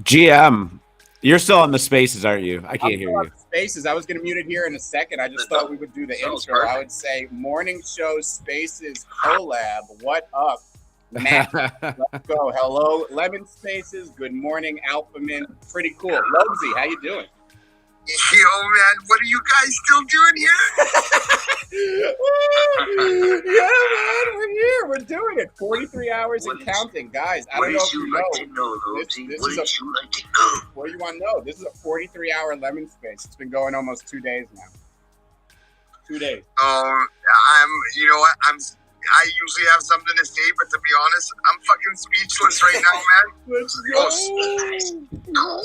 GM, you're still on the spaces, aren't you? I can't hear you. Spaces. I was going to mute it here in a second. I just thought we would do the intro. Perfect. I would say morning show spaces collab. What up, Matt? Let's go. Hello, Lemon Spaces. Good morning, AlphaMint. Pretty cool. Logsy, how you doing? Yo, man, what are you guys still doing here? Yeah, man, we're here. We're doing it. 43 hours and counting. Guys, I don't know if you know. What do you want to know? This is a 43-hour Lemon Space. It's been going almost 2 days now. 2 days. You know what? I usually have something to say, but to be honest, I'm fucking speechless right now, man. Let's go.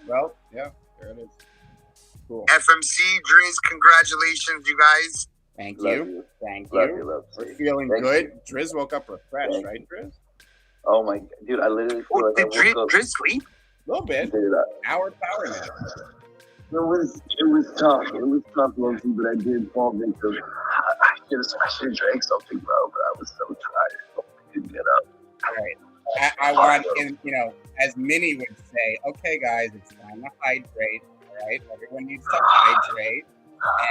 Well, yeah, there it is. Cool. FMC, Driz, congratulations, you guys. Thank you. Thank you. We're feeling good. Driz woke up refreshed, right, Driz? Oh my, dude, I literally feel like did Driz sleep? A little bit. Hour power nap. It was tough. It was tough, Loki, but I did fall victim. I should have drank something, bro, but I was so tired. I couldn't get up. All right. I want, as Minnie would say, okay, guys, it's time to hydrate. All right, everyone needs to hydrate,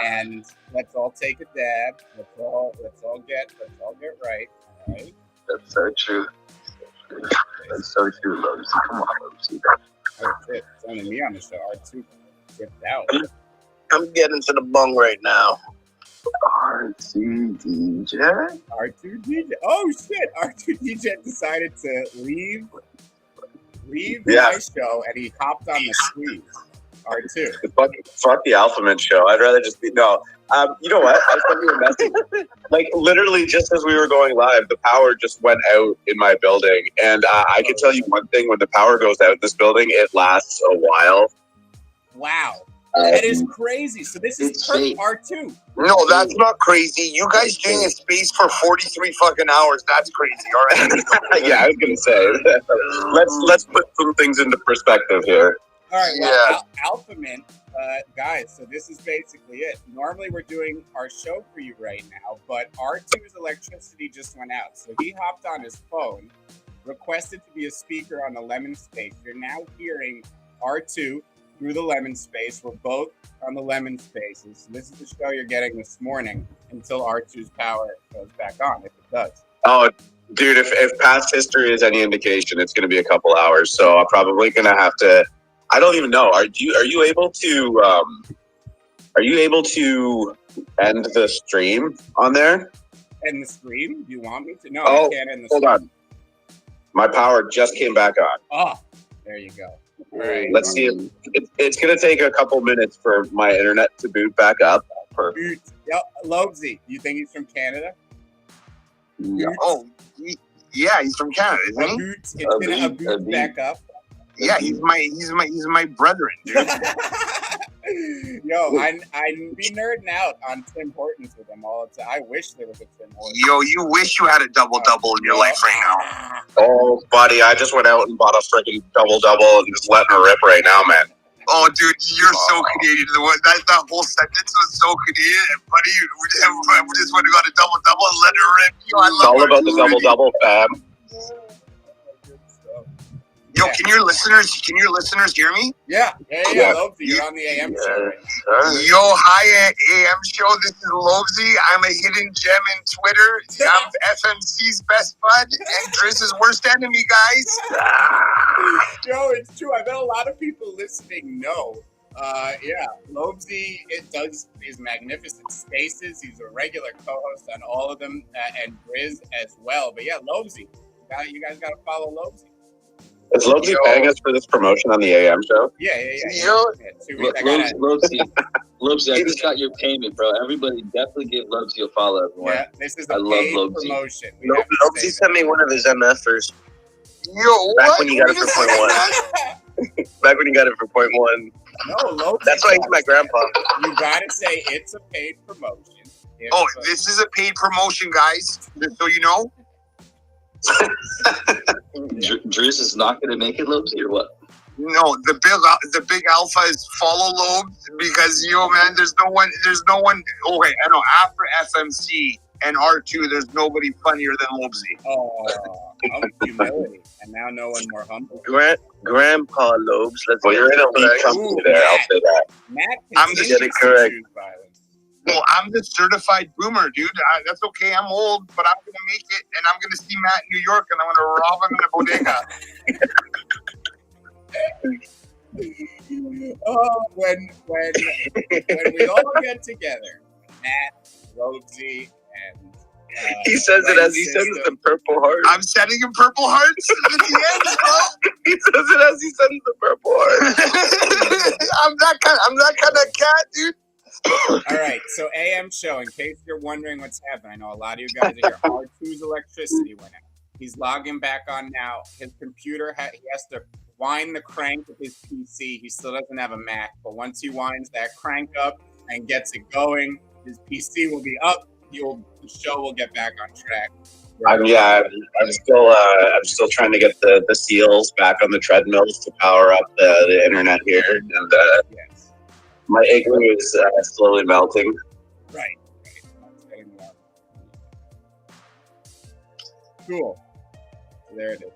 and let's all take a dab. Let's all get right. All right. That's so true. That's so true, Loki. Come on, Loki. That's it. It's only me on the show. R2 ripped out. I'm getting to the bung right now. R2 DJ. Oh shit! R2 DJ decided to leave my show, and he hopped on the squeeze. R2. Fuck the AlphaMint show. I'd rather just be no. You know what? I sent you a message. Like literally, just as we were going live, the power just went out in my building, and I can tell you one thing: when the power goes out in this building, it lasts a while. Wow. That is crazy. So this is R2. No, that's not crazy. You guys doing a space for 43 fucking hours. That's crazy. All right. Yeah, I was gonna say. Let's put some things into perspective here. All right. Well, AlphaMint, guys. So this is basically it. Normally we're doing our show for you right now, but R2's electricity just went out, so he hopped on his phone, requested to be a speaker on the Lemon Space. You're now hearing R2 through the Lemon Space. We're both on the Lemon Spaces. This is the show you're getting this morning until R2's power goes back on, if it does. Oh, dude, if past history is any indication, it's going to be a couple hours. So I'm probably going to have to. I don't even know. Are you able to end the stream on there? End the stream? Do you want me to? No, I can't end the stream. Hold on. My power just came back on. Oh, there you go. All right. Let's see. It's going to take a couple minutes for my internet to boot back up. Perfect. Logsy, you think he's from Canada? Yeah. Oh, yeah, he's from Canada, isn't he? It's gonna boot back up. Yeah, he's my brethren, dude. Yo, I'd be nerding out on Tim Hortons with him all the time. I wish there was a Tim Hortons. Yo, you wish you had a double-double in your life right now. Oh, buddy, I just went out and bought a freaking double-double and just letting her rip right now, man. Oh, dude, you're so Canadian. That whole sentence was so Canadian. Buddy, we just went and got a double-double and let her rip. Yo, I love it's all about the double-double, fam. Yo, can your listeners hear me? Yeah. Lobsy, you're on the AM show. Yo, hi AM show. This is Lobsy. I'm a hidden gem in Twitter. I'm FMC's best bud and Driz's worst enemy, guys. Yo, it's true. I bet a lot of people listening know. Lobsy does his magnificent spaces. He's a regular co-host on all of them, and Driz as well. But yeah, Lobsy, you guys got to follow Lobsy. Is Lobsy paying us for this promotion on the AM show? Yeah. Lobsy, I just got your payment, bro. Everybody definitely give Lobsy a follow. Everyone. Yeah, this is a paid promotion. Lobsy sent me one of his MFers. Yo, Back when you got it for 0.1. Back when you got it for 0.1. No, Lobsy. That's why he's my grandpa. You gotta say it's a paid promotion. This is a paid promotion, guys. Just so you know. Driz is not going to make it, Lobsy, or what? No, the big alpha is follow Lobes because man, there's no one. Okay, I know after FMC, and R2, there's nobody funnier than Lobsy. Oh, humility. And now no one more humble. Grandpa Lobes. Well, you're in a lead company there. I'll say that. Matt I'm continues just to correct. choose violence. Well, I'm the certified boomer, dude. That's okay. I'm old, but I'm gonna make it, and I'm gonna see Matt in New York, and I'm gonna rob him in a bodega. Oh, when we all get together, Matt, Lobsy, and He says it as he sends the purple heart. I'm sending him purple hearts at the end, bro. He says it as he sends the purple heart. I'm that kind of cat, dude. All right, so AM show, in case you're wondering what's happening, I know a lot of you guys are here. R2's electricity went out. He's logging back on now. His computer, he has to wind the crank with his PC. He still doesn't have a Mac, but once he winds that crank up and gets it going, his PC will be up. The show will get back on track. I'm still trying to get the seals back on the treadmills to power up the internet here, and Yes. my igloo is slowly melting. Right. It's getting warm. Cool. So there it is.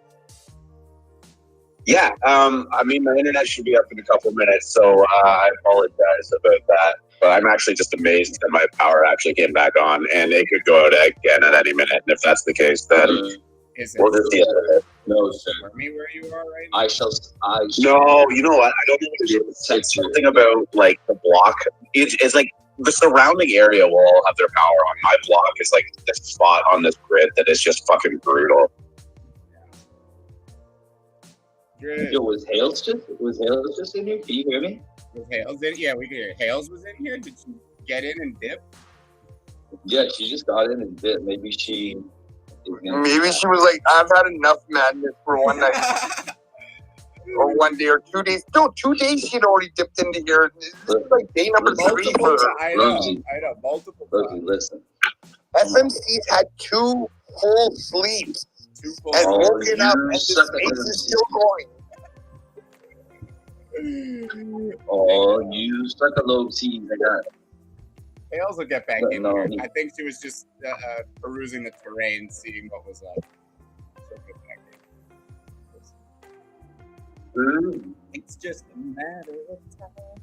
Yeah, I mean, my internet should be up in a couple minutes, so I apologize about that. But I'm actually just amazed that my power actually came back on, and it could go out again at any minute. And if that's the case, then Is it we'll just deal with it. No, sir. me where you are right now? I shall. No, you know what? I don't know what it is. It's something about like the block. It's like the surrounding area will all have their power on. My block is like this spot on this grid that is just fucking brutal. Good. Yo, was Hales just in here? Can you hear me? Was Hales in? Yeah, we could hear. Hales was in here. Did you get in and dip? Yeah, she just got in and did. Maybe she. Maybe she was like, I've had enough madness for one night or one day or 2 days. No, 2 days she'd already dipped into here. This is like day number 3 for her. I know. Rosie. Multiple Rosie, times. listen. FMC's had 2 full sleeps Two full and Oh, woken up, you and the suck at space it. is still going. Oh, you suck a low team. I got it. Hales will get back in No, here. no. I think she was just perusing the terrain, seeing what was up. She'll get back in. It's just a matter of time.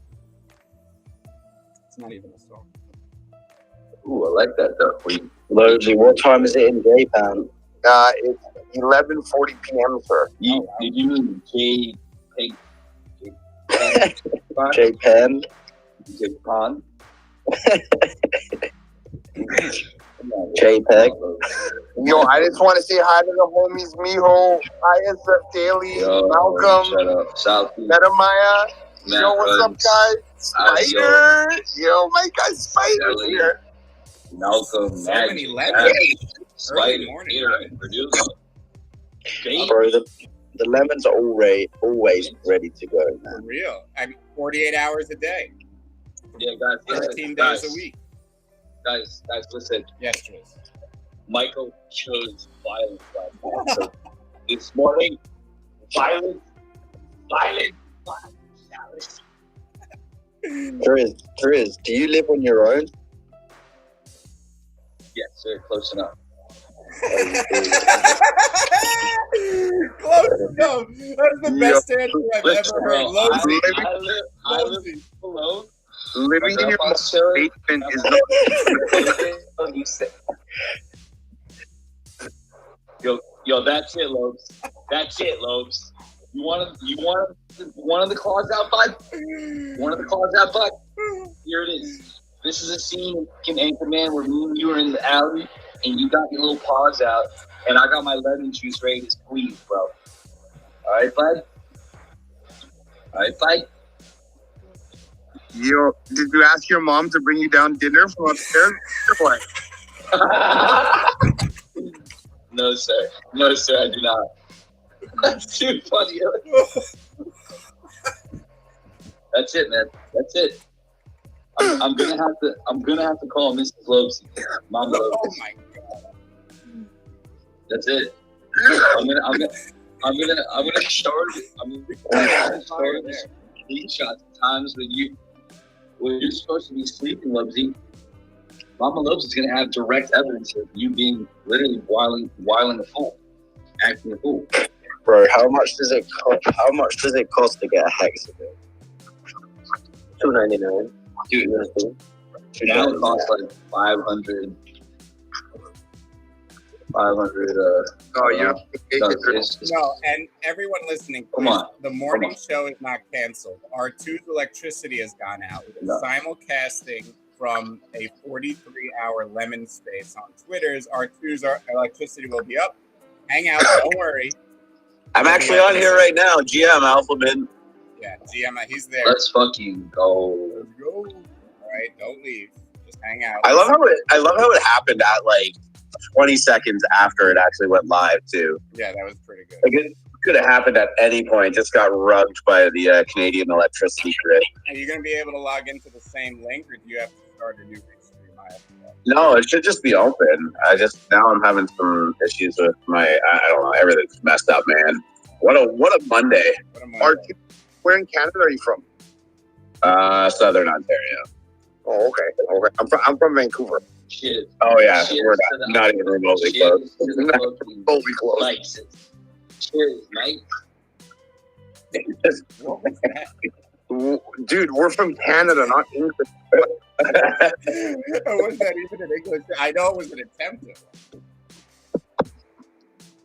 It's not even a song. Ooh, I like that though. Lobsy, what time is it in Japan? It's 11:40 p.m., sir. Did you mean Japan? Japan? JPEG. Yo, I just want to say hi to the homies, Miho, ISF Daily, Malcolm, Shut up. South. Metamaya. Yo, what's up, guys? Spider. Yo, my guy Spider's here. Malcolm. So many lemons. Spider. morning. Here, producer. Bro, the lemons are always ready to go, For man. real. I mean, 48 hours a day. Yeah, guys. 13 days a week. Guys, listen. Yes, Tris. Michael chose violence last night. So this morning, violence. Triz, do you live on your own? Yes, sir. Close enough. Close enough. That's the best answer I've Listen, ever bro, heard. Lobsy. I live alone. Living in your grandpa's chilling. basement is Yo, that's it, Lobes. That's it, Lobes. You want one of the claws out, bud? One of the claws out, bud? Here it is. This is a scene in Anchorman where me and you are in the alley, and you got your little paws out, and I got my lemon juice ready to squeeze, bro. All right, bud? Yo, did you ask your mom to bring you down dinner from upstairs? Or what? No, sir, I do not. That's too funny. That's it, man. That's it. I'm gonna have to call Mrs. Lobsy, Mom Oh Lobsy. my god. That's it. I'm gonna start screenshots of times when you're supposed to be sleeping, Lobsy, Mama Lopes is going to have direct evidence of you being literally wiling a fool, acting a fool. Bro, how much does it cost to get a hex of it? $2.99. Dude, now it costs like 500. Oh, yeah. No, and everyone listening, Come on. the morning show is not canceled. R2's electricity has gone out. We're simulcasting from a 43-hour lemon space on Twitter's. R2's electricity will be up. Hang out, don't worry. I'm actually on here right now. GM AlphaMint. Yeah, GM, he's there. Let's fucking go. Let's go. All right, don't leave. Just hang out. I love how it happened at like 20 seconds after it actually went live too. Yeah, that was pretty good. Like it could have happened at any point. Just got rugged by the Canadian electricity grid. Are you going to be able to log into the same link, or do you have to start a new restream? No, it should just be open. Now I'm having some issues with my. I don't know. Everything's messed up, man. What a Monday. Where in Canada are you from? Southern Ontario. Oh, okay. I'm from Vancouver. Shit. Oh yeah, Cheers we're to the not even remotely close. Remotely close. Likes it. Cheers, mate. What was that? Dude, we're from Canada, not England. Was that even an English? I know it was an attempt.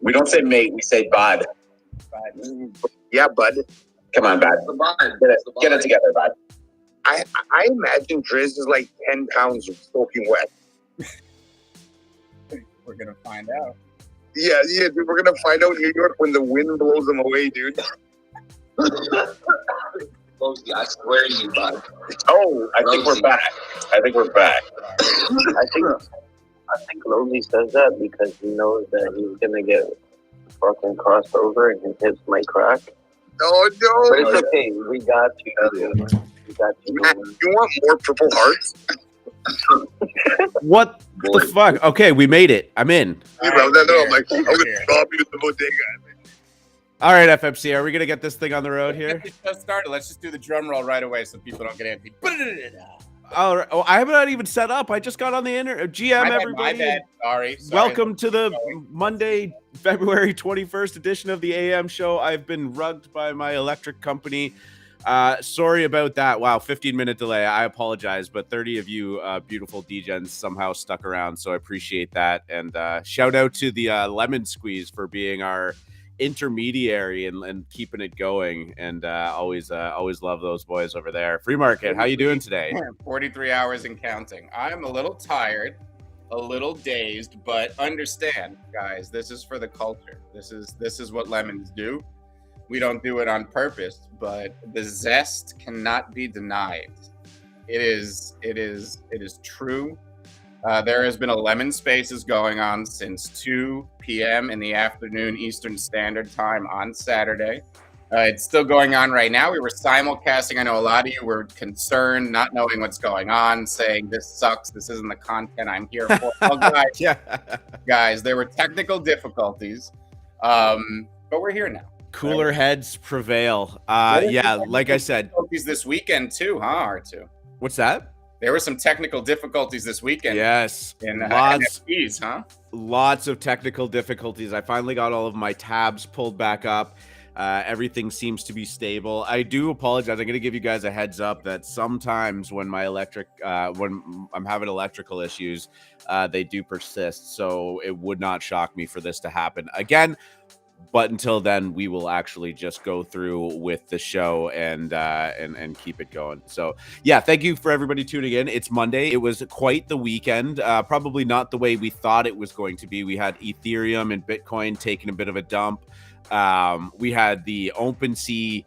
We don't say mate, we say bud. Yeah, bud. Come on, bud. The vibe. Get it together, bud. I imagine Driz is like 10 pounds of soaking wet. We're gonna find out. Yeah, dude, we're gonna find out in New York when the wind blows them away, dude. I swear to you, bud. Oh, I think we're back. I think Logie says that because he knows that he's gonna get fucking crossed over and his hips might crack. Oh no! But it's okay. We got you. Matt, you want more Purple Hearts? What the fuck? Okay, we made it. I'm in. I'm like, I'm gonna stop you at the bodega. All right, FMC, are we gonna get this thing on the road here? Just started. Let's just do the drum roll right away so people don't get antsy. All right. Oh, I have not even set up. I just got on the GM. Everybody, my bad. Sorry. Welcome to the Monday, February 21st edition of the AM show. I've been rugged by my electric company. Sorry about that. Wow, 15-minute delay. I apologize, but 30 of you beautiful DJs somehow stuck around, so I appreciate that. And shout out to the Lemon Squeeze for being our intermediary and keeping it going. And always love those boys over there. Free Market, how you doing today? 43 hours and counting. I'm a little tired, a little dazed, but understand, guys, this is for the culture. This is what lemons do. We don't do it on purpose, but the zest cannot be denied. It is true. There has been a Lemon Spaces going on since 2 p.m. in the afternoon Eastern Standard Time on Saturday. It's still going on right now. We were simulcasting. I know a lot of you were concerned, not knowing what's going on, saying this sucks. This isn't the content I'm here for. Well, guys, there were technical difficulties, but we're here now. Cooler heads prevail. Like I said, this weekend too, huh? R2. What's that? There were some technical difficulties this weekend. Yes, in lots, NFTs, huh? Lots of technical difficulties. I finally got all of my tabs pulled back up. Everything seems to be stable. I do apologize. I'm going to give you guys a heads up that sometimes when my when I'm having electrical issues, they do persist. So it would not shock me for this to happen again. But until then, we will actually just go through with the show and keep it going. So, yeah, thank you for everybody tuning in. It's Monday. It was quite the weekend. Probably not the way we thought it was going to be. We had Ethereum and Bitcoin taking a bit of a dump. We had the Opensea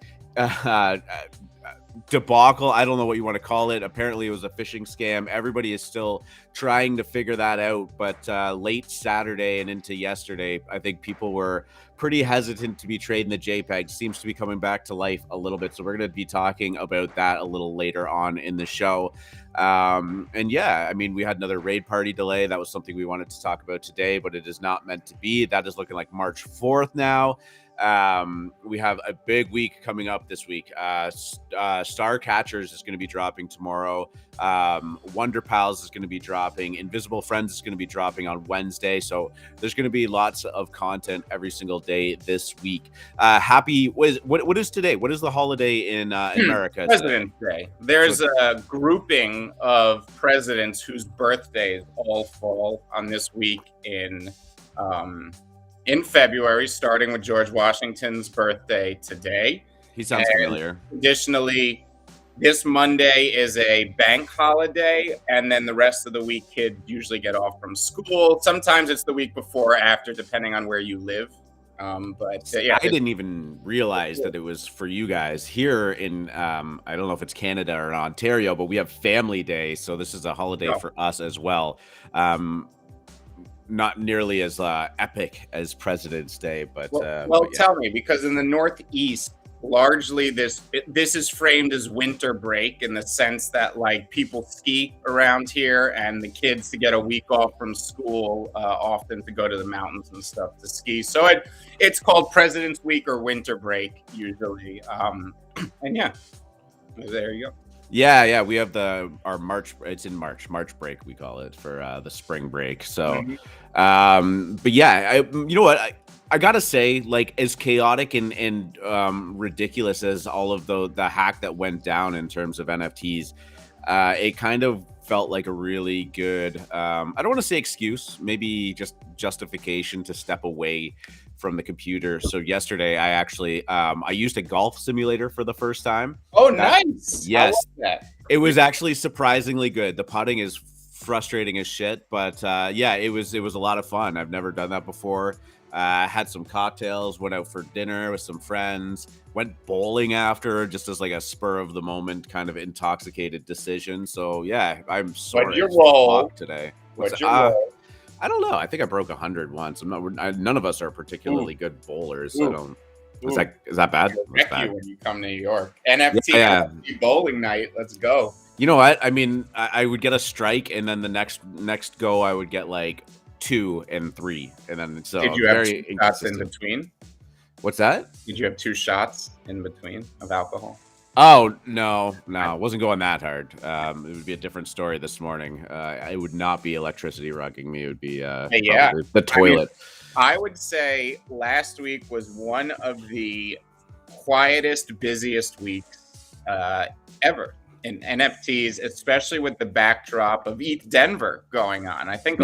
debacle. I don't know what you want to call it. Apparently, it was a phishing scam. Everybody is still trying to figure that out. But late Saturday and into yesterday, I think people were pretty hesitant to be trading the JPEG. Seems to be coming back to life a little bit. So we're going to be talking about that a little later on in the show. And yeah, I mean, we had another raid party delay. That was something we wanted to talk about today, but it is not meant to be. That is looking like March 4th now. We have a big week coming up this week. StarCatchers is going to be dropping tomorrow. Wonderpals is going to be dropping. Invisible Friends is going to be dropping on Wednesday. So there's going to be lots of content every single day this week. What is today? What is the holiday in America? President's Day. There's a grouping of presidents whose birthdays all fall on this week in February, starting with George Washington's birthday today. He sounds familiar. Additionally, this Monday is a bank holiday, and then the rest of the week kids usually get off from school. Sometimes it's the week before or after, depending on where you live. I didn't even realize that it was for you guys here in I don't know if it's Canada or Ontario, but we have Family Day, so this is a holiday for us as well. Not nearly as epic as President's Day, but tell me, because in the Northeast, largely this is framed as winter break in the sense that like people ski around here, and the kids to get a week off from school often to go to the mountains and stuff to ski. So it's called President's Week or winter break usually. And yeah, there you go. Yeah, we have our March. It's in March break we call it for the spring break. So, but yeah, you know what? I gotta say, like, as chaotic and ridiculous as all of the hack that went down in terms of NFTs, it kind of felt like a really good, I don't want to say excuse, maybe just justification to step away from the computer. So yesterday, I actually I used a golf simulator for the first time. Oh, nice! Yes, I love that. It was actually surprisingly good. The putting is frustrating as shit, but yeah, it was a lot of fun. I've never done that before. Had some cocktails, went out for dinner with some friends, went bowling after, just as like a spur of the moment kind of intoxicated decision. So yeah, I'm sorry today. What's your roll? I don't know. I think I broke 100 once. None of us are particularly good bowlers. So I don't. Is that bad? Wreck you when you come to New York. NFT bowling night. Let's go. You know what? I mean, I would get a strike, and then the next go, I would get like 2 and 3, and then so did you have 2 shots in between? What's that? Did you have 2 shots in between of alcohol? Oh no, it wasn't going that hard. It would be a different story this morning. It would not be electricity rugging me. It would be the toilet. I would say last week was one of the quietest, busiest weeks ever in NFTs, especially with the backdrop of EthDenver going on. I think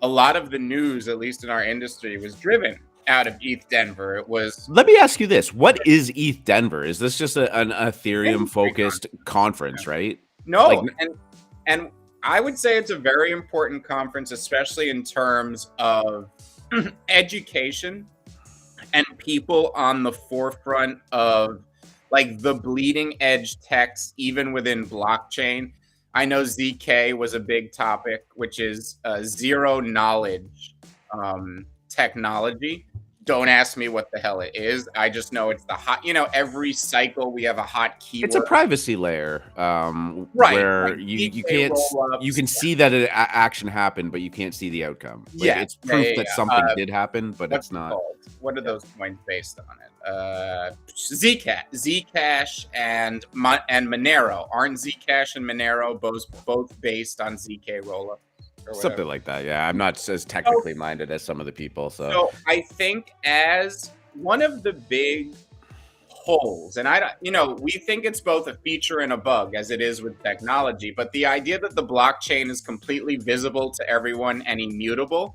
a lot of the news, at least in our industry, was driven out of EthDenver. It was. Let me ask you this: what is EthDenver? Is this just an Ethereum-focused conference, right? No, and I would say it's a very important conference, especially in terms of education and people on the forefront of like the bleeding edge techs, even within blockchain. I know ZK was a big topic, which is zero knowledge technology. Don't ask me what the hell it is. I just know it's the hot, every cycle we have a hot keyword. It's a privacy layer, where you can't, you can see that an action happened, but you can't see the outcome. Like, it's proof that something did happen, but it's not. What are those coins based on it? Zcash and Monero. Aren't Zcash and Monero both based on ZK rollup? Something like that. Yeah, I'm not as technically minded as some of the people. So I think as one of the big holes, and we think it's both a feature and a bug, as it is with technology. But the idea that the blockchain is completely visible to everyone and immutable,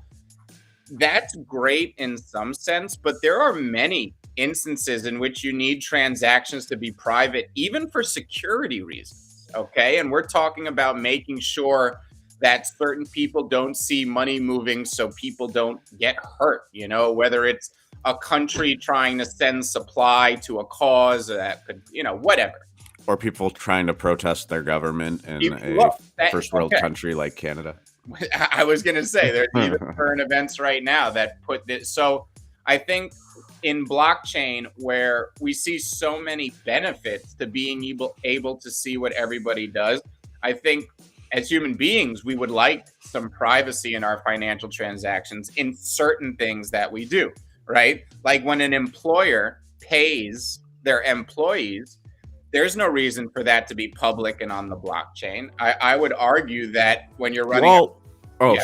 that's great in some sense. But there are many instances in which you need transactions to be private, even for security reasons. Okay, and we're talking about making sure that certain people don't see money moving so people don't get hurt, whether it's a country trying to send supply to a cause that could, whatever. Or people trying to protest their government in a first world country like Canada. I was going to say, there's even current events right now that put this. So I think in blockchain, where we see so many benefits to being able to see what everybody does, I think as human beings, we would like some privacy in our financial transactions in certain things that we do. right? Like when an employer pays their employees, there's no reason for that to be public and on the blockchain. I would argue that when you're running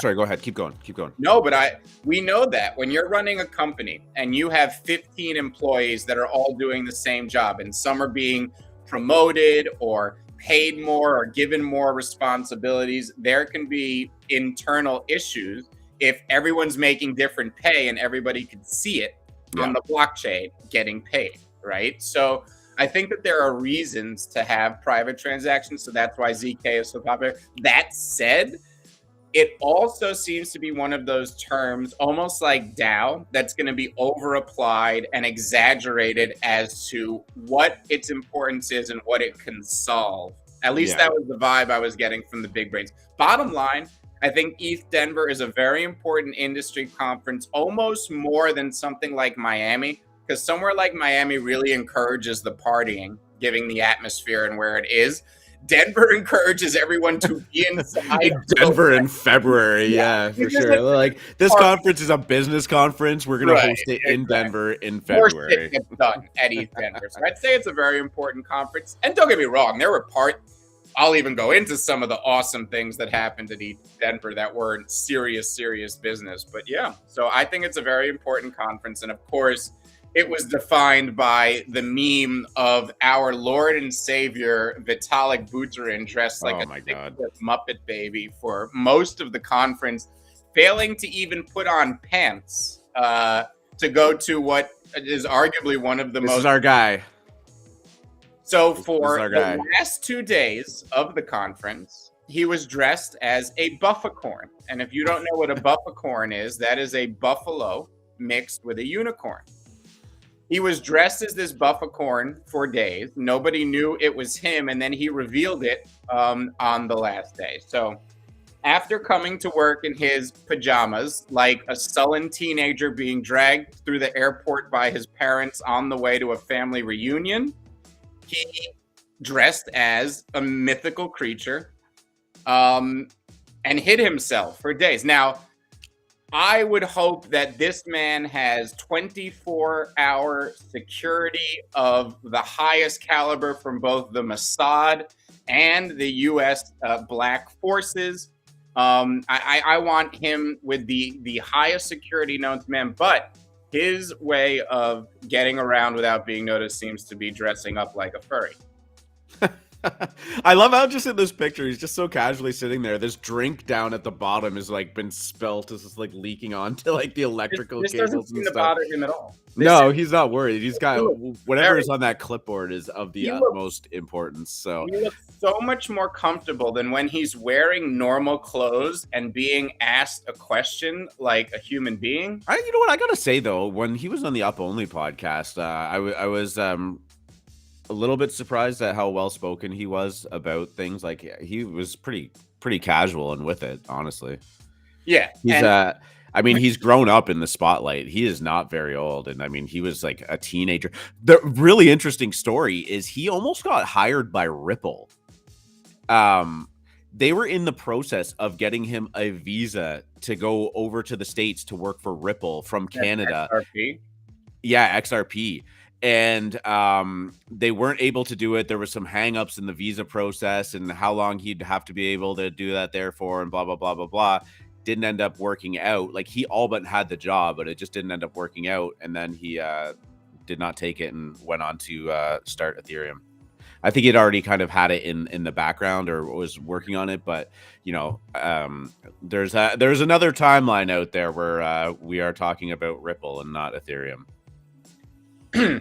sorry, go ahead. Keep going. No, but we know that when you're running a company and you have 15 employees that are all doing the same job and some are being promoted or paid more or given more responsibilities, there can be internal issues if everyone's making different pay and everybody can see it on the blockchain getting paid, right? So I think that there are reasons to have private transactions, so that's why ZK is so popular. That said, it also seems to be one of those terms, almost like DAO, that's going to be over-applied and exaggerated as to what its importance is and what it can solve. At least that was the vibe I was getting from the big brains. Bottom line, I think EthDenver is a very important industry conference, almost more than something like Miami, because somewhere like Miami really encourages the partying, giving the atmosphere and where it is. Denver encourages everyone to be inside. Denver in February, for sure. Like this conference is a business conference. We're going to host it in Denver in February. More shit gets done at EthDenver. So I'd say it's a very important conference. And don't get me wrong, there were I'll even go into some of the awesome things that happened at EthDenver that were serious business. But yeah, so I think it's a very important conference. And of course, it was defined by the meme of our Lord and Savior Vitalik Buterin dressed like a Muppet baby for most of the conference, failing to even put on pants to go to what is arguably one of the most. This is our guy. So for the last 2 days of the conference, he was dressed as a buffacorn. And if you don't know what a buffacorn is, that is a buffalo mixed with a unicorn. He was dressed as this buffacorn for days. Nobody knew it was him, and then he revealed it on the last day. So after coming to work in his pajamas, like a sullen teenager being dragged through the airport by his parents on the way to a family reunion, he dressed as a mythical creature and hid himself for days. Now, I would hope that this man has 24-hour security of the highest caliber from both the Mossad and the U.S. Black Forces. I want him with the highest security known to man, but his way of getting around without being noticed seems to be dressing up like a furry. I love how just in this picture, he's just so casually sitting there. This drink down at the bottom has like been spilt. It's just like leaking onto like the electrical this cables doesn't seem and to stuff. bother him at all. He's not worried. He's got whatever is on that clipboard is of the utmost importance. So he looks so much more comfortable than when he's wearing normal clothes and being asked a question like a human being. You know what I gotta say though, when he was on the Up Only podcast, I was a little bit surprised at how well spoken he was about things. Like he was pretty casual and with it, honestly. Yeah, he's he's grown up in the spotlight. He is not very old, and I mean he was like a teenager. The really interesting story is he almost got hired by Ripple. They were in the process of getting him a visa to go over to the States to work for Ripple from Canada. XRP? Yeah, XRP. And they weren't able to do it. There were some hangups in the visa process and how long he'd have to be able to do that there for and blah, blah, blah, blah, blah. Didn't end up working out. Like he all but had the job, but it just didn't end up working out. And then he did not take it and went on to start Ethereum. I think he'd already kind of had it in the background or was working on it. But, you know, there's another timeline out there where we are talking about Ripple and not Ethereum.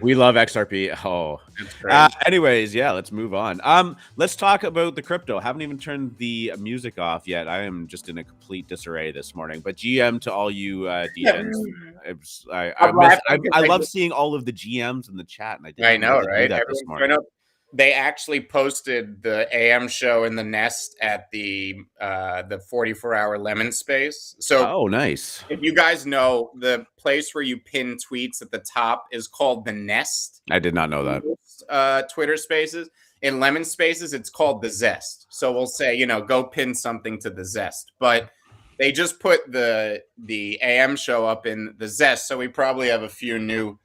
We love XRP. Oh, anyways, yeah, let's move on. Let's talk about the crypto. Haven't even turned the music off yet. I am just in a complete disarray this morning. But GM to all you DJs. I love seeing all of the GMs in the chat. And I know, right? They actually posted the AM show in the Nest at the 44-hour Lemon Space. So, nice. If you guys know, the place where you pin tweets at the top is called the Nest. I did not know that. Twitter Spaces. In Lemon Spaces, it's called the Zest. So we'll say, go pin something to the Zest. But They just put the AM show up in the Zest, so we probably have a few new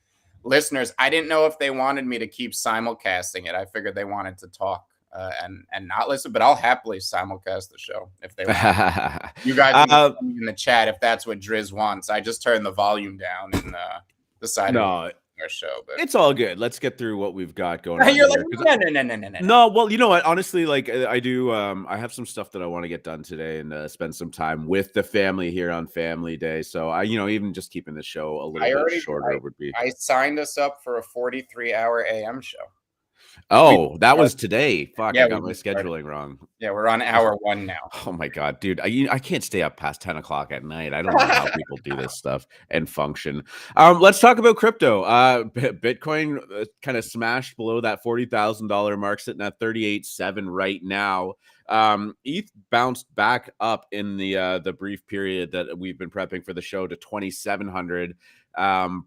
listeners. I didn't know if they wanted me to keep simulcasting it. I figured they wanted to talk and not listen, but I'll happily simulcast the show if they want. You guys can in the chat if that's what Driz wants. I just turned the volume down and decided our show, but it's all good. Let's get through what we've got going on. You're here, like, no. No, well, you know what? Honestly, like I do, I have some stuff that I want to get done today and spend some time with the family here on Family Day. So I, even just keeping the show a little bit shorter would be. I signed us up for a 43-hour AM show. Oh, that was today. Fuck, yeah, I got my scheduling wrong. Yeah, we're on hour 1 now. Oh my god, dude, I can't stay up past 10 o'clock at night. I don't know how people do this stuff and function. Let's talk about crypto. Bitcoin kind of smashed below that $40,000 mark, sitting at 38.7 right now. ETH bounced back up in the brief period that we've been prepping for the show to 2,700.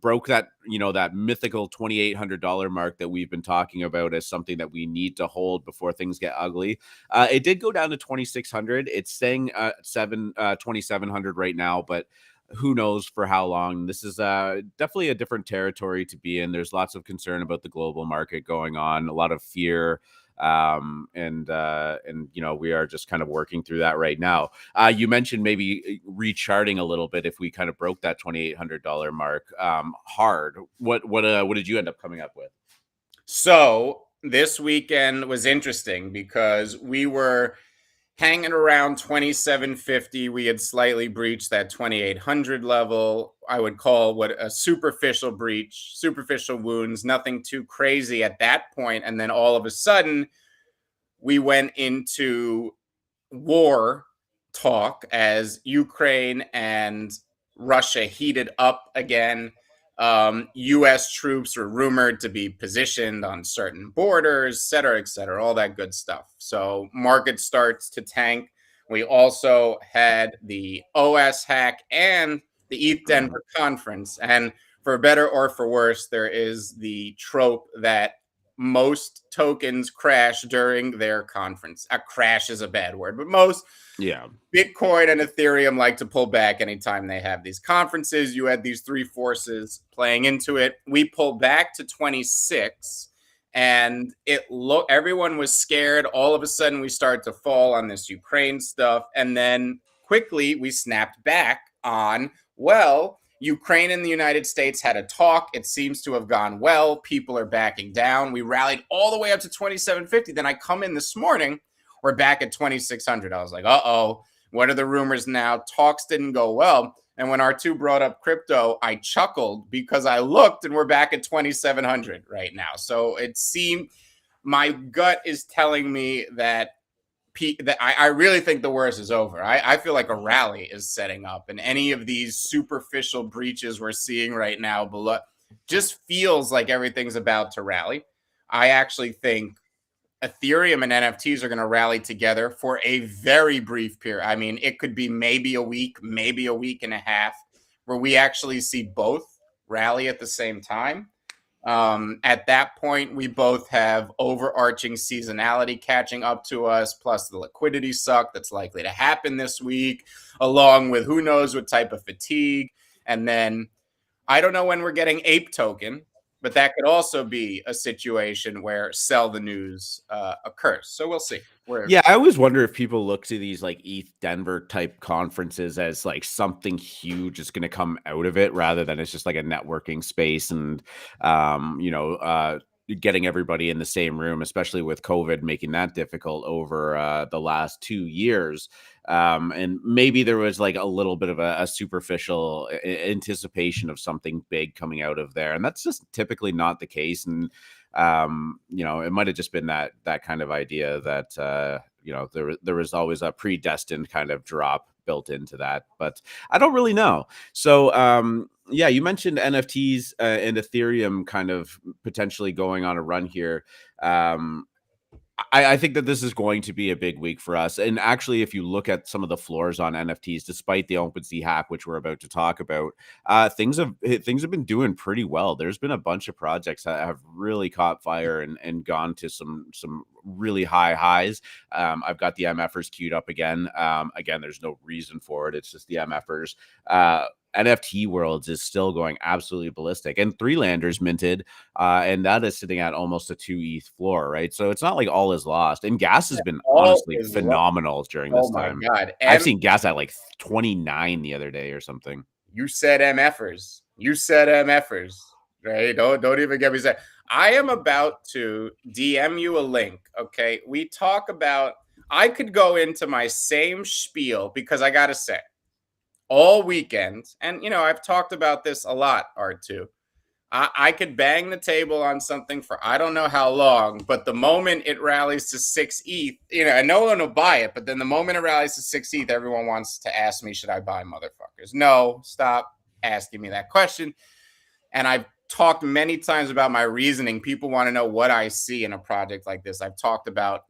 Broke that that mythical $2,800 mark that we've been talking about as something that we need to hold before things get ugly. It did go down to 2,600. It's staying at 2,700 right now, but who knows for how long. This is definitely a different territory to be in. There's lots of concern about the global market going on, a lot of fear. And we are just kind of working through that right now. You mentioned maybe recharting a little bit if we kind of broke that $2,800 mark hard. What did you end up coming up with? So this weekend was interesting because we were hanging around 2,750. We had slightly breached that 2,800 level. I would call what a superficial breach, superficial wounds, nothing too crazy at that point. And then all of a sudden, we went into war talk as Ukraine and Russia heated up again. U.S. troops were rumored to be positioned on certain borders, et cetera, all that good stuff. So market starts to tank. We also had the OS hack and the EthDenver conference. And for better or for worse, there is the trope that most tokens crash during their conference. A crash is a bad word, but most Bitcoin and Ethereum like to pull back anytime they have these conferences. You had these three forces playing into it. We pulled back to 26 and everyone was scared. All of a sudden we started to fall on this Ukraine stuff. And then quickly we snapped back on, Ukraine and the United States had a talk. It seems to have gone well. People are backing down. We rallied all the way up to 2,750. Then I come in this morning. We're back at 2,600. I was like, uh-oh, what are the rumors now? Talks didn't go well. And when R2 brought up crypto, I chuckled because I looked and we're back at 2,700 right now. So it seemed, my gut is telling me that I really think the worst is over. I feel like a rally is setting up, and any of these superficial breaches we're seeing right now below just feels like everything's about to rally. I actually think Ethereum and NFTs are going to rally together for a very brief period. I mean, it could be maybe a week and a half where we actually see both rally at the same time. At that point, we both have overarching seasonality catching up to us, plus the liquidity suck that's likely to happen this week, along with who knows what type of fatigue. And then I don't know when we're getting Ape token, but that could also be a situation where sell the news occurs. So we'll see. Yeah, I always wonder if people look to these like EthDenver type conferences as like something huge is going to come out of it, rather than it's just like a networking space and getting everybody in the same room, especially with COVID making that difficult over the last 2 years. And maybe there was like a little bit of a superficial anticipation of something big coming out of there, and that's just typically not the case. And it might have just been that kind of idea that there was always a predestined kind of drop built into that, but I don't really know. So you mentioned NFTs and Ethereum kind of potentially going on a run here. I think that this is going to be a big week for us. And actually, if you look at some of the floors on NFTs, despite the Opensea hack, which we're about to talk about, things have been doing pretty well. There's been a bunch of projects that have really caught fire and gone to some really high highs. I've got the MFers queued up again. Again, there's no reason for it. It's just the MFers. NFT Worlds is still going absolutely ballistic, and 3Landers minted, and that is sitting at almost a 2 ETH floor, right? So it's not like all is lost. And gas has been honestly phenomenal during this time. Oh my God. I've seen gas at like 29 the other day or something. You said MFers. You said MFers, right? Don't even get me started. I am about to DM you a link, okay? We talk about, I could go into my same spiel because I got to say, all weekend, and you know, I've talked about this a lot, R2. I could bang the table on something for I don't know how long, but the moment it rallies to 6 ETH, you know, and no one will buy it, but then the moment it rallies to 6 ETH, everyone wants to ask me, should I buy, motherfuckers? No, stop asking me that question. And I've talked many times about my reasoning. People want to know what I see in a project like this. I've talked about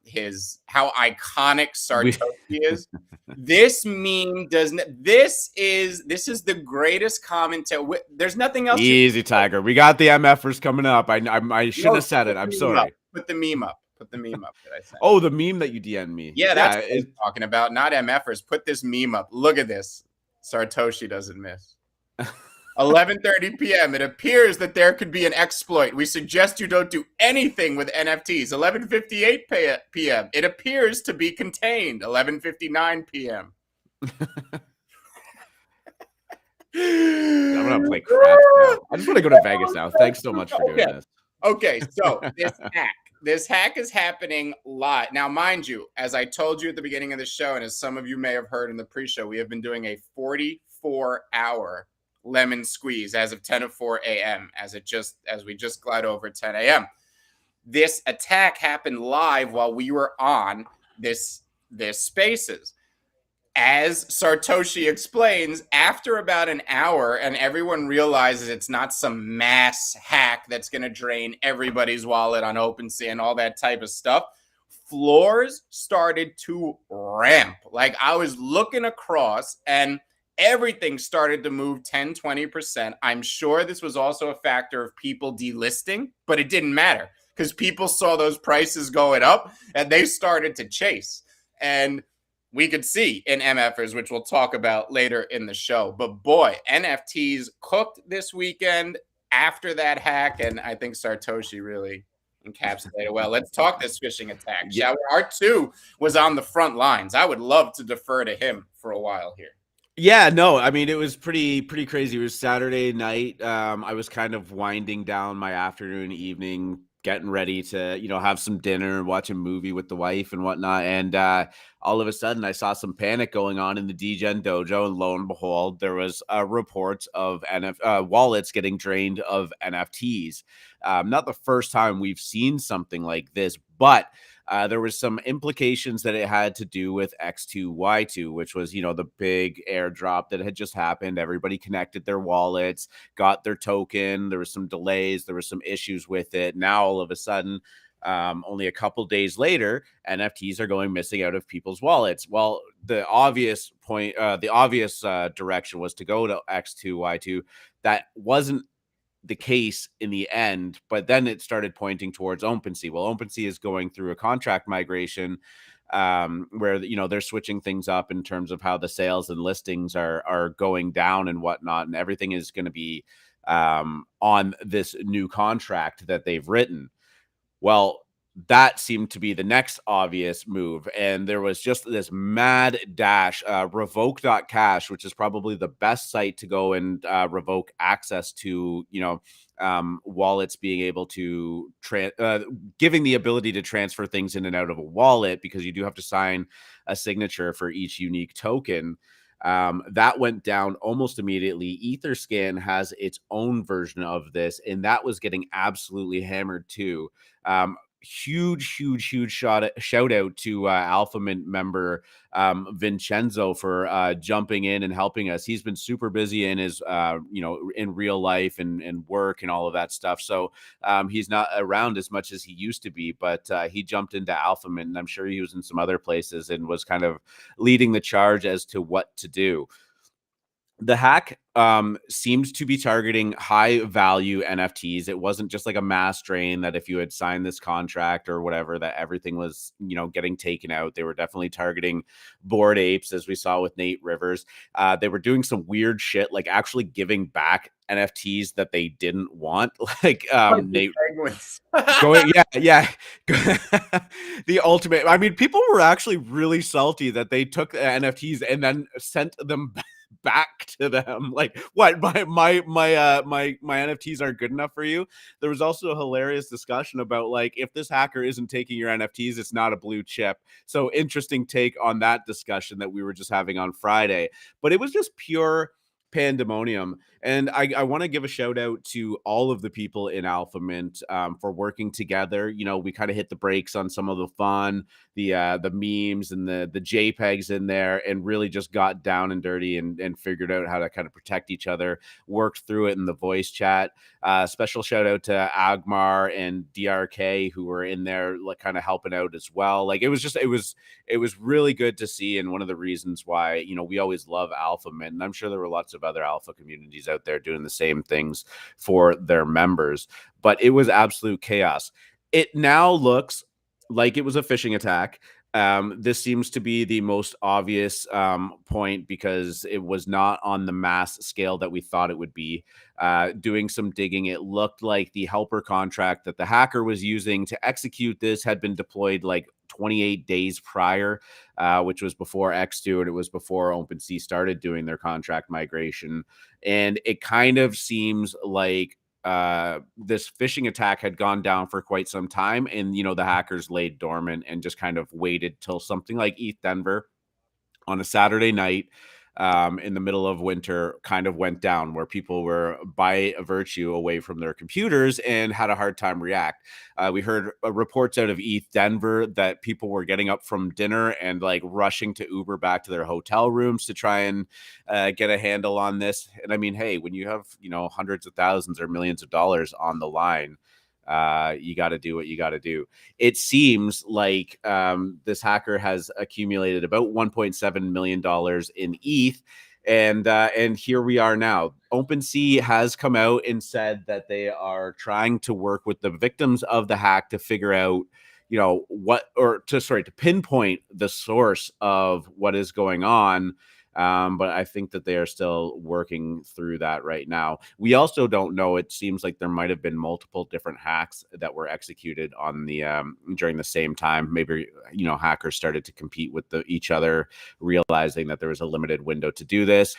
how iconic Sartoshi is. This meme doesn't. This is the greatest commentary. There's nothing else. Easy, Tiger. We got the MFers coming up. I should have said it. I'm sorry. Put the meme up. Put the meme up that I sent. Oh, the meme that you DM'd me. Yeah, that's what I'm talking about. Not MFers. Put this meme up. Look at this. Sartoshi doesn't miss. 11:30 p.m. It appears that there could be an exploit. We suggest you don't do anything with NFTs. 11:58 p.m. It appears to be contained. 11:59 p.m. I'm gonna play crap now. I just want to go to Vegas now. Thanks so much for doing this. Okay, so this hack is happening live. Now, mind you, as I told you at the beginning of the show, and as some of you may have heard in the pre-show, we have been doing a 44-hour lemon squeeze as of 10:04 a.m. as we just glide over 10 a.m. This attack happened live while we were on this Spaces. As Sartoshi explains, after about an hour and everyone realizes it's not some mass hack that's going to drain everybody's wallet on Opensea and all that type of stuff, floors started to ramp. Like, I was looking across and everything started to move 10, 20%. I'm sure this was also a factor of people delisting, but it didn't matter because people saw those prices going up and they started to chase. And we could see in MFers, which we'll talk about later in the show. But boy, NFTs cooked this weekend after that hack, and I think Sartoshi really encapsulated well. Let's talk this phishing attack. Yeah, R2 was on the front lines. I would love to defer to him for a while here. Yeah, no, I mean, it was pretty crazy. It was Saturday night. I was kind of winding down my afternoon, evening, getting ready to, have some dinner, watch a movie with the wife and whatnot. And all of a sudden, I saw some panic going on in the DGen dojo. And lo and behold, there was reports of wallets getting drained of NFTs. Not the first time we've seen something like this, but there was some implications that it had to do with X2Y2, which was, the big airdrop that had just happened. Everybody connected their wallets, got their token. There was some delays. There were some issues with it. Now, all of a sudden, only a couple days later, NFTs are going missing out of people's wallets. Well, the obvious direction was to go to X2Y2. That wasn't the case in the end, but then it started pointing towards Opensea. Well, Opensea is going through a contract migration where they're switching things up in terms of how the sales and listings are going down and whatnot, and everything is going to be on this new contract that they've written. Well, that seemed to be the next obvious move. And there was just this mad dash, revoke.cash, which is probably the best site to go and revoke access to, wallets being able to giving the ability to transfer things in and out of a wallet, because you do have to sign a signature for each unique token. That went down almost immediately. Etherscan has its own version of this, and that was getting absolutely hammered too. huge shout out to AlphaMint member Vincenzo for jumping in and helping us. He's been super busy in his in real life and work and all of that stuff, so he's not around as much as he used to be, but he jumped into AlphaMint, and I'm sure he was in some other places and was kind of leading the charge as to what to do. The hack seemed to be targeting high value NFTs. It wasn't just like a mass drain that if you had signed this contract or whatever, that everything was, getting taken out. They were definitely targeting Bored Apes, as we saw with Nate Rivers. They were doing some weird shit, like actually giving back NFTs that they didn't want, like Nate going, yeah. The ultimate. I mean, people were actually really salty that they took NFTs and then sent them back to them. Like, what, my NFTs aren't good enough for you? There was also a hilarious discussion about, like, if this hacker isn't taking your NFTs, it's not a blue chip. So interesting take on that discussion that we were just having on Friday. But it was just pure pandemonium. And I want to give a shout out to all of the people in AlphaMint for working together. We kind of hit the brakes on some of the fun, the memes and the JPEGs in there, and really just got down and dirty and figured out how to kind of protect each other, worked through it in the voice chat. Special shout out to Agmar and DRK, who were in there, like, kind of helping out as well. Like, it was really good to see. And one of the reasons why, we always love AlphaMint, and I'm sure there were lots of other alpha communities out there doing the same things for their members, but it was absolute chaos. It now looks like it was a phishing attack. This seems to be the most obvious point, because it was not on the mass scale that we thought it would be. Doing some digging, it looked like the helper contract that the hacker was using to execute this had been deployed like 28 days prior, which was before X2, and it was before Opensea started doing their contract migration. And it kind of seems like this phishing attack had gone down for quite some time, and the hackers laid dormant and just kind of waited till something like EthDenver on a Saturday night in the middle of winter kind of went down, where people were by virtue away from their computers and had a hard time react. We heard reports out of EthDenver that people were getting up from dinner and like rushing to Uber back to their hotel rooms to try and get a handle on this. And I mean, hey, when you have hundreds of thousands or millions of dollars on the line, you got to do what you got to do. It seems like this hacker has accumulated about $1.7 million in ETH. And here we are now. Opensea has come out and said that they are trying to work with the victims of the hack to figure out, to pinpoint the source of what is going on. But I think that they are still working through that right now. We also don't know. It seems like there might have been multiple different hacks that were executed on the during the same time. Maybe hackers started to compete with each other, realizing that there was a limited window to do this.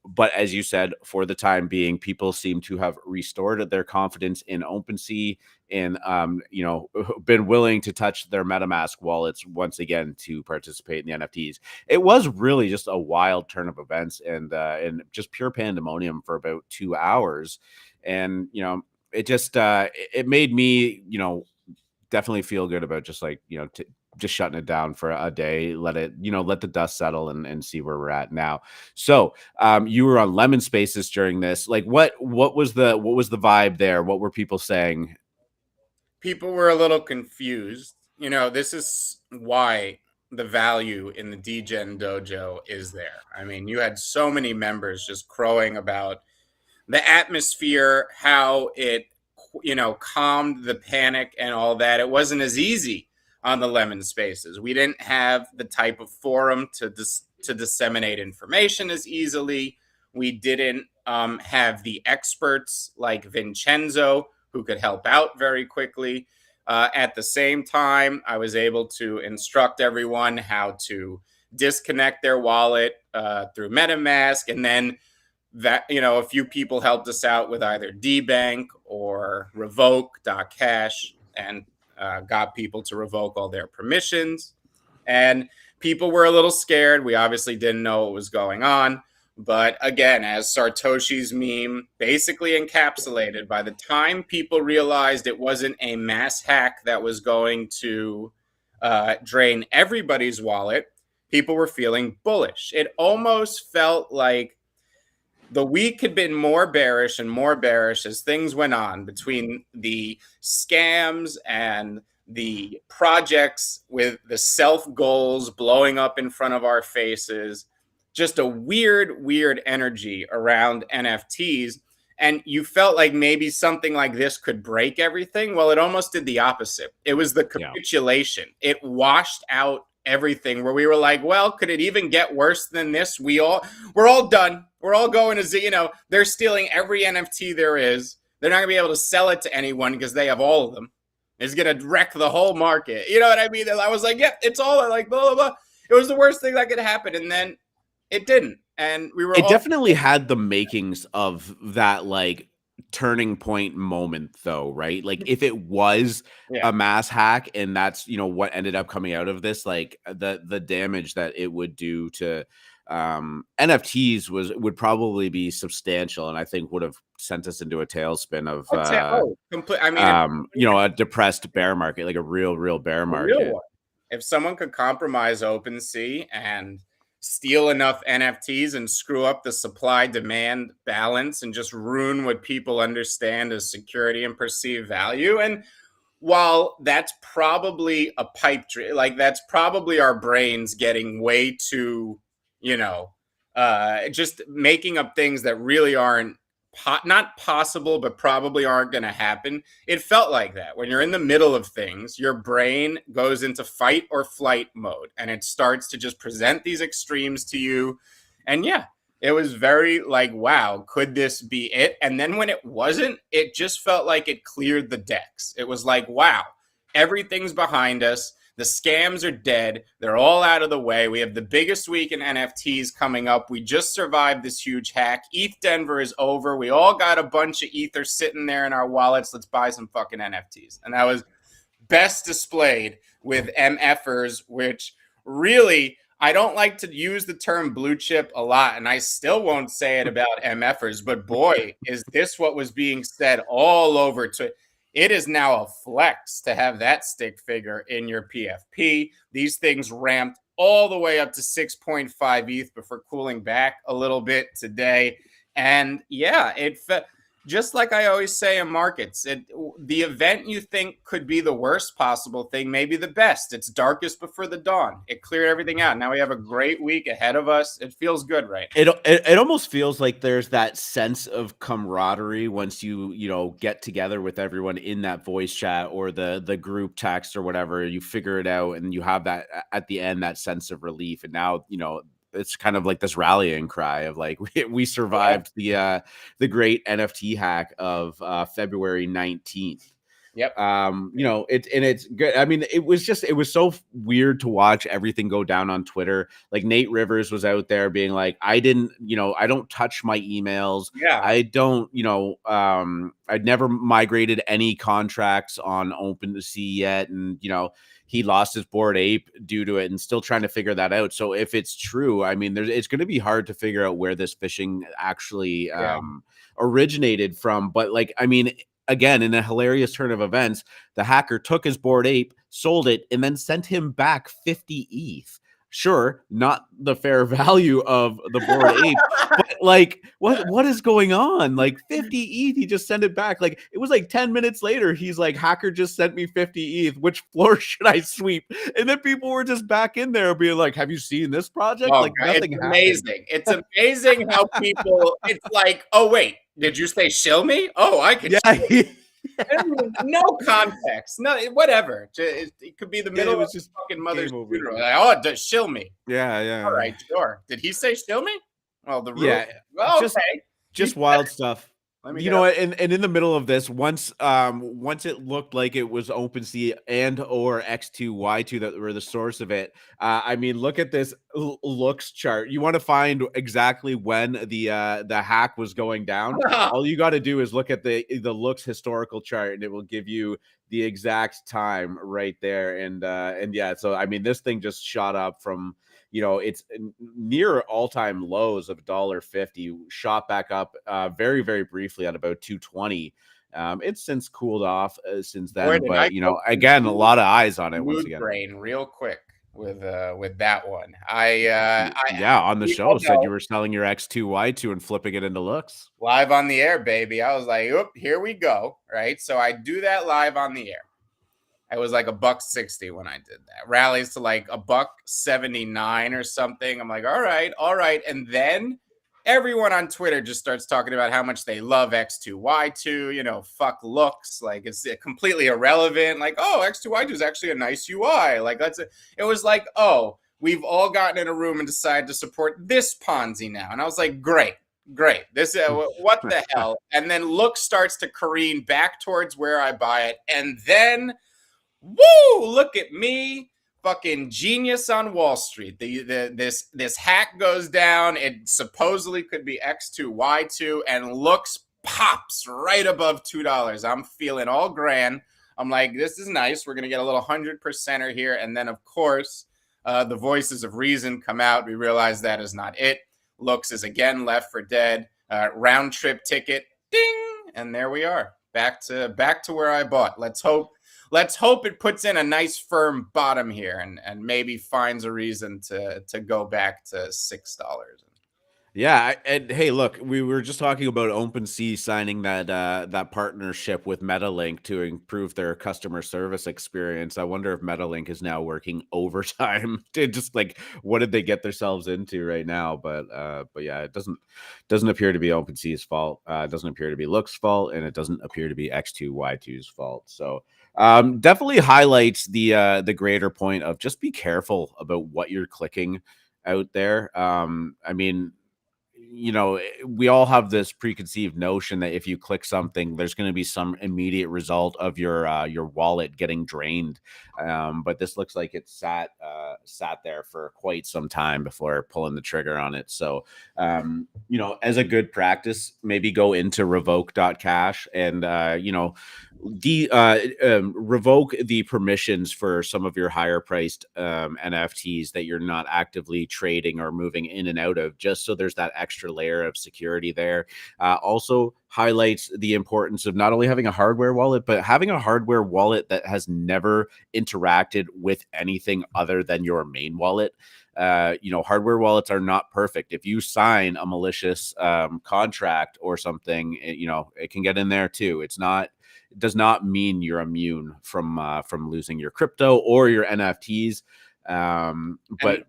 But as you said, for the time being, people seem to have restored their confidence in Opensea and, been willing to touch their MetaMask wallets once again to participate in the NFTs. It was really just a wild turn of events and just pure pandemonium for about 2 hours. And, it just, it made me, definitely feel good about just like, just shutting it down for a day, let the dust settle and see where we're at now. So you were on Lemon Spaces during this. Like, what was the vibe there? What were people saying? People were a little confused. This is why the value in the DGen dojo is there. I mean, you had so many members just crowing about the atmosphere, how it, calmed the panic and all that. It wasn't as easy on the Lemon Spaces. We didn't have the type of forum to disseminate information as easily. We didn't have the experts like Vincenzo who could help out very quickly. At the same time, I was able to instruct everyone how to disconnect their wallet through MetaMask. And then that, a few people helped us out with either DBank or revoke.cash and got people to revoke all their permissions. And people were a little scared. We obviously didn't know what was going on. But again, as Sartoshi's meme basically encapsulated, by the time people realized it wasn't a mass hack that was going to drain everybody's wallet, people were feeling bullish. It almost felt like the week had been more bearish and more bearish as things went on between the scams and the projects with the self goals blowing up in front of our faces. Just a weird energy around NFTs. And you felt like maybe something like this could break everything. Well, it almost did the opposite. It was the capitulation. Yeah. It washed out everything, where we were like, well, could it even get worse than this? We're all done. We're all going to, they're stealing every NFT there is. They're not gonna be able to sell it to anyone because they have all of them. It's gonna wreck the whole market. You know what I mean? And I was like, yeah, it's all like blah, blah, blah. It was the worst thing that could happen. And then it didn't. And we were definitely had the makings of that like turning point moment though, right? Like if it was a mass hack and that's, what ended up coming out of this, like the damage that it would do to NFTs would probably be substantial, and I think would have sent us into a tailspin of a depressed bear market, like a real bear market. If someone could compromise OpenSea and steal enough NFTs and screw up the supply-demand balance and just ruin what people understand as security and perceived value. And while that's probably a pipe dream, like that's probably our brains getting way too, just making up things that really aren't not possible, but probably aren't going to happen. It felt like that. When you're in the middle of things, your brain goes into fight or flight mode and it starts to just present these extremes to you. And yeah, it was very like, wow, could this be it? And then when it wasn't, it just felt like it cleared the decks. It was like, wow, everything's behind us. The scams are dead. They're all out of the way. We have the biggest week in NFTs coming up. We just survived this huge hack. EthDenver is over. We all got a bunch of ether sitting there in our wallets. Let's buy some fucking NFTs. And that was best displayed with MFers, which really, I don't like to use the term blue chip a lot, and I still won't say it about MFers, but boy, is this what was being said all over Twitter. It is now a flex to have that stick figure in your PFP. These things ramped all the way up to 6.5 ETH before cooling back a little bit today. And yeah, just like I always say in markets, the event you think could be the worst possible thing may be the best. It's darkest before the dawn. It cleared everything out. Now we have a great week ahead of us. It feels good, right? It almost feels like there's that sense of camaraderie once you get together with everyone in that voice chat or the group text or whatever. You figure it out and you have that at the end, that sense of relief. And now, it's kind of like this rallying cry of like we survived the great NFT hack of February 19th. Yep. It's good. I mean, it was so weird to watch everything go down on Twitter. Like Nate Rivers was out there being like, I don't touch my emails. Yeah. I don't, I'd never migrated any contracts on OpenSea yet. And, he lost his Bored Ape due to it and still trying to figure that out. So if it's true, I mean, it's going to be hard to figure out where this phishing actually originated from. But like, I mean, again, in a hilarious turn of events, the hacker took his Bored Ape, sold it, and then sent him back 50 ETH. Sure, not the fair value of the Bored Ape, but like, what is going on? Like 50 ETH, he just sent it back. Like it was like 10 minutes later, he's like, hacker just sent me 50 ETH. Which floor should I sweep? And then people were just back in there being like, have you seen this project? Oh, like nothing it's happened. amazing. It's amazing how people. It's like, oh wait, did you say shill me? Oh, I could. Yeah. No context, no whatever. It could be the middle of just fucking mother's funeral. Like, oh, shill me. Yeah. All right, sure. Did he say shill me? Well, the rule. Yeah. Well, just wild stuff. And in the middle of this, once it looked like it was OpenSea and or X2Y2 that were the source of it. I mean, look at this looks chart. You want to find exactly when the hack was going down. All you got to do is look at the looks historical chart, and it will give you the exact time right there. And yeah, so I mean, this thing just shot up from it's near all-time lows of $1.50, shot back up very, very briefly at about 220. It's since cooled off since then, Boy, but again, a lot of eyes on it once mood again. brain real quick with that one. On the show said you were selling your X2Y2 and flipping it into looks live on the air, baby. I was like, oop, here we go. Right. So I do that live on the air. It was like $1.60 when I did that. Rallies to like $1.79 or something. I'm like, all right. And then everyone on Twitter just starts talking about how much they love X2Y2, fuck looks, like it's completely irrelevant. Like, oh, X2Y2 is actually a nice UI. Like it was like, oh, we've all gotten in a room and decided to support this Ponzi now. And I was like, great. This what the hell? And then look starts to careen back towards where I buy it. And then, woo, look at me. Fucking genius on Wall Street. This hack goes down. It supposedly could be X2Y2 and looks pops right above $2. I'm feeling all grand. I'm like, this is nice. We're gonna get a little 100%er here, and then of course, the voices of reason come out. We realize that is not it. Looks is again left for dead. Round trip ticket, ding, and there we are, back to where I bought. Let's hope it puts in a nice firm bottom here and maybe finds a reason to go back to $6. Yeah, and hey, look, we were just talking about Opensea signing that partnership with MetaLink to improve their customer service experience. I wonder if MetaLink is now working overtime to just like, what did they get themselves into right now? But yeah, it doesn't appear to be Opensea's fault. It doesn't appear to be Look's fault, and it doesn't appear to be X2Y2's fault. So definitely highlights the greater point of just be careful about what you're clicking out there. I mean, we all have this preconceived notion that if you click something, there's going to be some immediate result of your wallet getting drained. But this looks like it sat there for quite some time before pulling the trigger on it. So, as a good practice, maybe go into revoke.cash and, revoke the permissions for some of your higher priced NFTs that you're not actively trading or moving in and out of, just so there's that extra layer of security there. Also highlights the importance of not only having a hardware wallet, but having a hardware wallet that has never interacted with anything other than your main wallet. Hardware wallets are not perfect. If you sign a malicious contract or something, it can get in there too. It does not mean you're immune from losing your crypto or your NFTs. But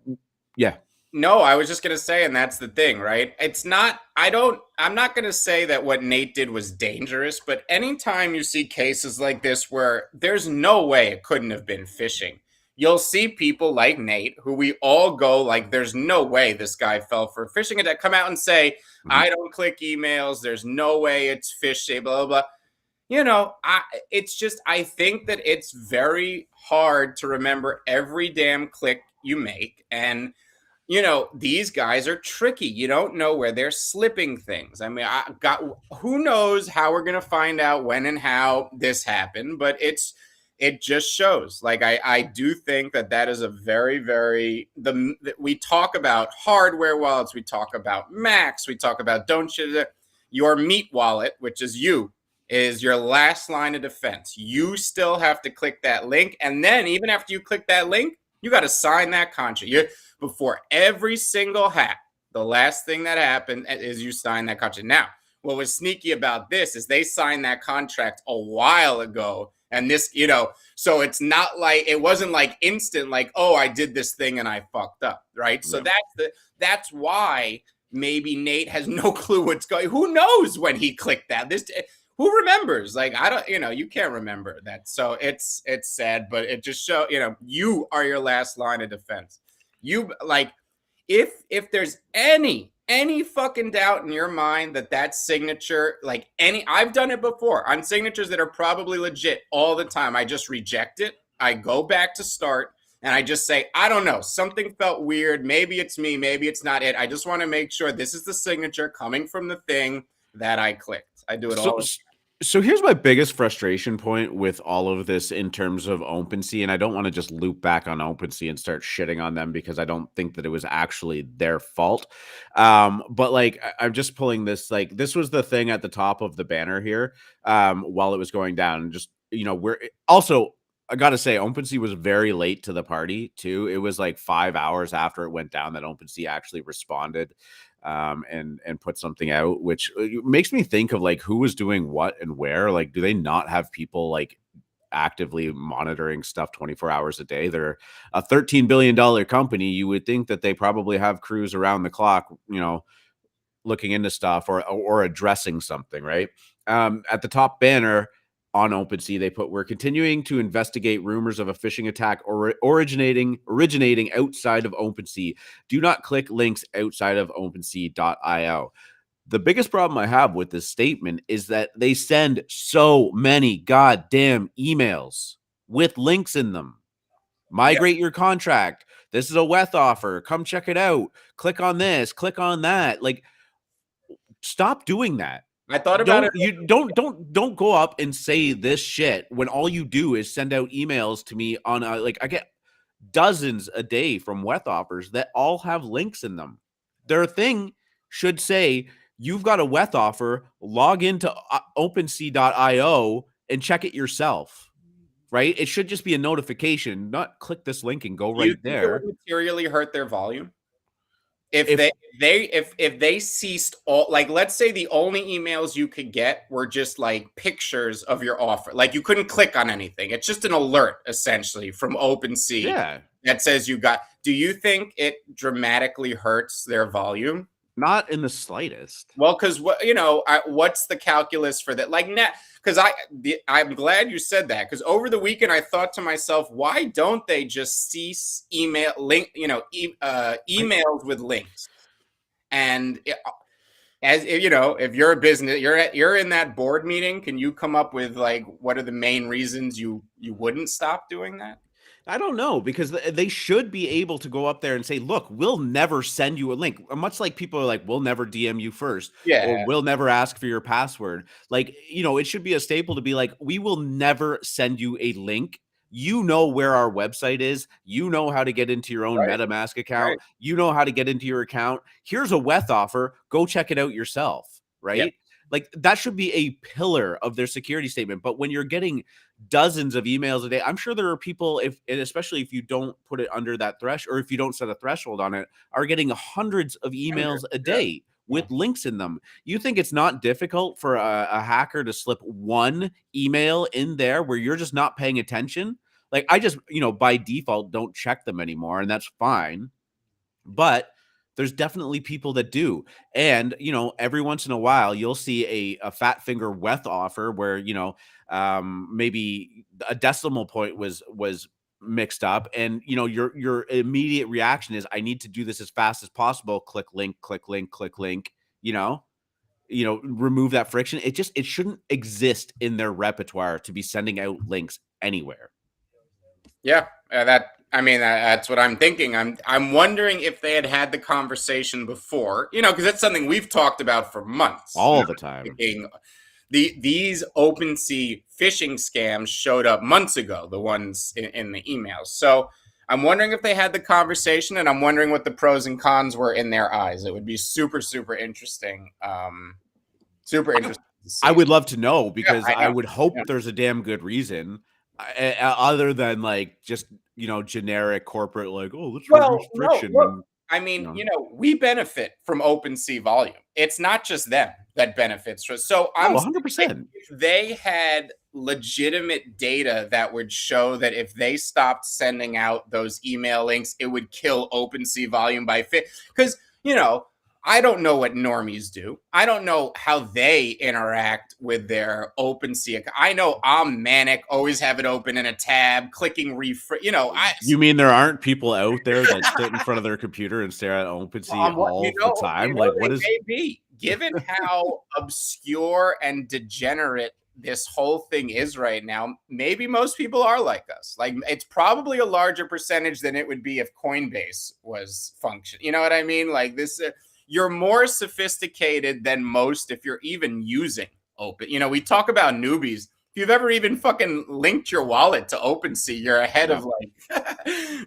yeah. No, I was just going to say, and that's the thing, right? I'm not going to say that what Nate did was dangerous, but anytime you see cases like this where there's no way it couldn't have been phishing, you'll see people like Nate, who we all go like, there's no way this guy fell for phishing attack, come out and say, I don't click emails. There's no way it's phishing, blah, blah, blah. I think that it's very hard to remember every damn click you make. And, these guys are tricky. You don't know where they're slipping things. I mean, who knows how we're going to find out when and how this happened, but it just shows. Like, I do think that is a very, very, we talk about hardware wallets. We talk about Max. We talk about your meat wallet, which is is your last line of defense. You still have to click that link. And then even after you click that link, you got to sign that contract. Before every single hack, the last thing that happened is you sign that contract. Now, what was sneaky about this is they signed that contract a while ago. And this, so it's not like, it wasn't like instant, like, oh, I did this thing and I fucked up, right? Yeah. So that's why maybe Nate has no clue what's going. Who knows when he clicked that? Who remembers? Like, I don't, you can't remember that. So it's sad, but it just shows, you are your last line of defense. You, like, if there's any fucking doubt in your mind that signature, like I've done it before on signatures that are probably legit all the time. I just reject it. I go back to start and I just say, I don't know, something felt weird. Maybe it's me. Maybe it's not it. I just want to make sure this is the signature coming from the thing that I clicked. I do it all. So here's my biggest frustration point with all of this in terms of Opensea, and I don't want to just loop back on Opensea and start shitting on them because I don't think that it was actually their fault. But like I'm just pulling this, like this was the thing at the top of the banner here while it was going down. And just, we're also, I gotta say, Opensea was very late to the party too. It was like 5 hours after it went down that Opensea actually responded and put something out, which makes me think of like who was doing what and where. Like, do they not have people like actively monitoring stuff 24 hours a day? They're a $13 billion company. You would think that they probably have crews around the clock, looking into stuff or addressing something, right? At the top banner on OpenSea, they put, "We're continuing to investigate rumors of a phishing attack originating outside of OpenSea. Do not click links outside of OpenSea.io." The biggest problem I have with this statement is that they send so many goddamn emails with links in them. Migrate your contract. This is a WETH offer. Come check it out. Click on this. Click on that. Like, stop doing that. I thought about it. You don't go up and say this shit when all you do is send out emails to me on like I get dozens a day from WETH offers that all have links in them. Their thing should say, "You've got a WETH offer, log into OpenSea.io and check it yourself." Right? It should just be a notification, not click this link and go right there. It would materially hurt their volume if they ceased all, like, let's say the only emails you could get were just like pictures of your offer, like you couldn't click on anything. It's just an alert essentially from OpenSea that says you got. Do you think it dramatically hurts their volume? Not in the slightest. Well, because what's the calculus for that? Like, because I'm glad you said that, because over the weekend I thought to myself, why don't they just cease emails with links? And if you're a business, you're in that board meeting, can you come up with like what are the main reasons you wouldn't stop doing that? I don't know, because they should be able to go up there and say, "Look, we'll never send you a link." Much like people are like, "We'll never DM you first," or "We'll never ask for your password." Like, it should be a staple to be like, "We will never send you a link. You know where our website is. You know how to get into your own MetaMask account. Right. You know how to get into your account. Here's a WETH offer. Go check it out yourself." Right? Yep. Like, that should be a pillar of their security statement. But when you're getting dozens of emails a day, I'm sure there are people, and especially if you don't put it under that threshold, or if you don't set a threshold on it, are getting hundreds of emails a day with links in them. You think it's not difficult for a hacker to slip one email in there where you're just not paying attention? Like, I just, by default, don't check them anymore, and that's fine. But there's definitely people that do. And, every once in a while, you'll see a fat finger WETH offer where, maybe a decimal point was mixed up. And, your immediate reaction is, "I need to do this as fast as possible. Click link, click link, click link," remove that friction. It shouldn't exist in their repertoire to be sending out links anywhere. Yeah, that's what I'm thinking. I'm wondering if they had the conversation before, because that's something we've talked about for months. All the time. These OpenSea phishing scams showed up months ago, the ones in the emails. So I'm wondering if they had the conversation, and I'm wondering what the pros and cons were in their eyes. It would be super, super interesting. Super interesting to see. I would love to know, because I would hope there's a damn good reason. Other than like just generic corporate, like, "Oh, let's reduce friction." We benefit from OpenSea volume. It's not just them that benefits from. So I'm 100%. If they had legitimate data that would show that if they stopped sending out those email links, it would kill OpenSea volume by 50. Because I don't know what normies do. I don't know how they interact with their OpenSea. I know I'm manic, always have it open in a tab, clicking refresh. You mean there aren't people out there that sit in front of their computer and stare at OpenSea all the time? Like, what is? Maybe, given how obscure and degenerate this whole thing is right now, maybe most people are like us. Like, it's probably a larger percentage than it would be if Coinbase was function. You know what I mean? Like this. You're more sophisticated than most if you're even using open. You know, we talk about newbies. If you've ever even fucking linked your wallet to Opensea, you're ahead of like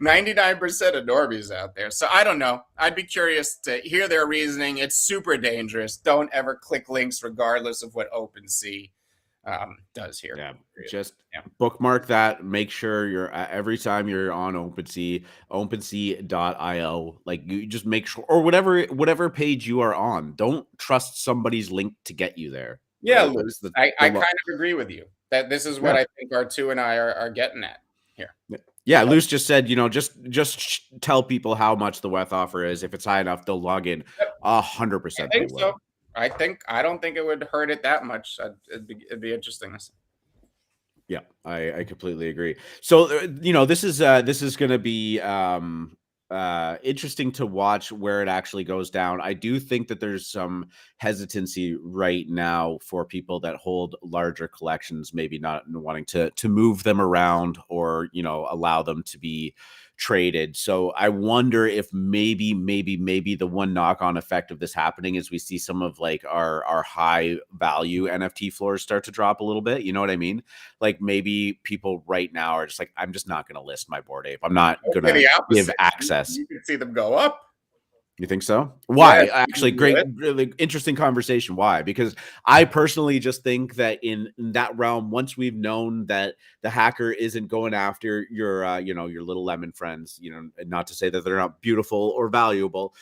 99% of normies out there. So I don't know. I'd be curious to hear their reasoning. It's super dangerous. Don't ever click links regardless of what Opensea does here. Yeah, just bookmark that. Make sure you're every time you're on Opensea, opensea.io. Like you just make sure, or whatever page you are on. Don't trust somebody's link to get you there. Yeah, right? Luz, I kind of agree with you that this is what I think R2 and I are getting at here. Yeah, Luce just said, you know, just tell people how much the WETH offer is. If it's high enough, they'll log in. 100%. I think so. I don't think it would hurt it that much. It'd be interesting to see. Yeah, I completely agree. So, you know, this is going to be interesting to watch where it actually goes down. I do think that there's some hesitancy right now for people that hold larger collections, maybe not wanting to move them around or, you know, allow them to be traded. So I wonder if maybe the one knock-on effect of this happening is we see some of like our high value NFT floors start to drop a little bit. You know what I mean? Like maybe people right now are just like, I'm just not going to list my Bored Ape. I'm not going to give access. You can see them go up. You think so? Why? Yeah, actually, great, really interesting conversation. Why? Because I personally just think that in that realm, once we've known that the hacker isn't going after your, you know, your little lemon friends, you know, not to say that they're not beautiful or valuable.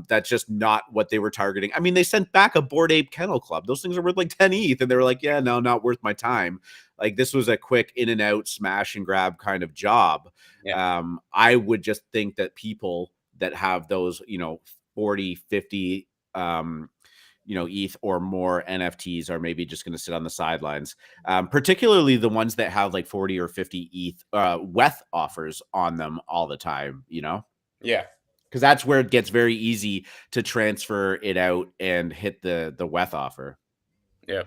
That's just not what they were targeting. I mean, they sent back a Bored Ape Kennel Club. Those things are worth like 10 ETH, and they were like, yeah, no, not worth my time. Like this was a quick in and out, smash and grab kind of job. Yeah. I would just think that people that have those, you know, 40, 50, you know, ETH or more NFTs are maybe just going to sit on the sidelines, particularly the ones that have like 40 or 50 ETH WETH offers on them all the time, you know? Yeah. Because that's where it gets very easy to transfer it out and hit the WETH offer. Yeah.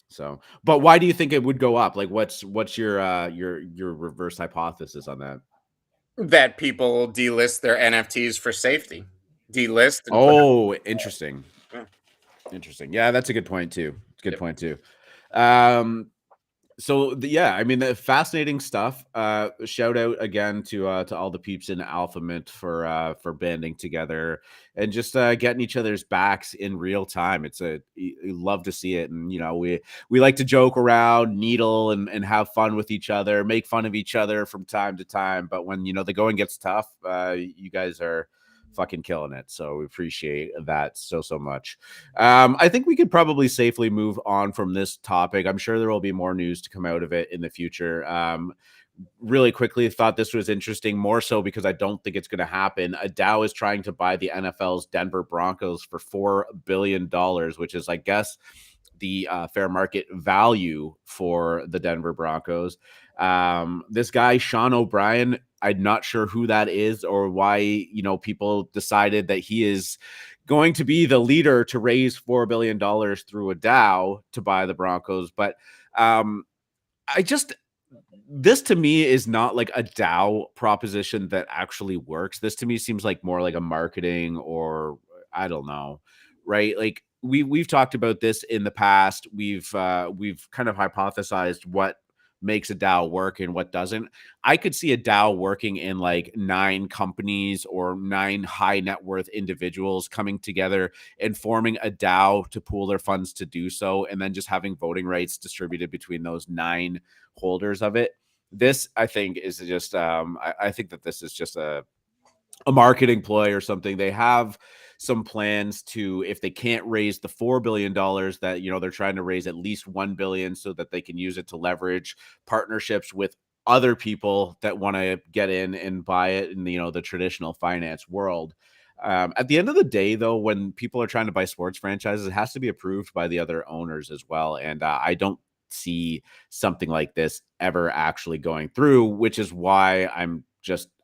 So, but why do you think it would go up? Like, what's your reverse hypothesis on that? That people delist their NFTs for safety. Delist. Oh, interesting. Interesting. Yeah, that's a good point too. It's a good point too. So yeah, I mean, the fascinating stuff. Shout out again to all the peeps in AlphaMint for banding together and just getting each other's backs in real time. You love to see it, and you know we like to joke around, needle, and have fun with each other, make fun of each other from time to time. But when you know the going gets tough, you guys are fucking killing it. So we appreciate that so much. I think we could probably safely move on from this topic. I'm sure there will be more news to come out of it in the future. Really quickly, thought this was interesting, more so because I don't think it's going to happen. A DAO is trying to buy the NFL's Denver Broncos for $4 billion, which is, I guess, the fair market value for the Denver Broncos. This guy, Sean O'Brien, I'm not sure who that is or why, you know, people decided that he is going to be the leader to raise $4 billion through a DAO to buy the Broncos. But this to me is not like a DAO proposition that actually works. This to me seems like more like a marketing, or I don't know, right? Like we've talked about this in the past. We've kind of hypothesized what makes a DAO work and what doesn't. I could see a DAO working in like 9 companies or 9 high net worth individuals coming together and forming a DAO to pool their funds to do so, and then just having voting rights distributed between those 9 holders of it. This, I think, is just I think that this is just a marketing ploy or something. They have some plans to, if they can't raise the $4 billion that, you know, they're trying to raise at least $1 billion so that they can use it to leverage partnerships with other people that want to get in and buy it in the, you know, the traditional finance world. At the end of the day, though, when people are trying to buy sports franchises, it has to be approved by the other owners as well. And I don't see something like this ever actually going through, which is why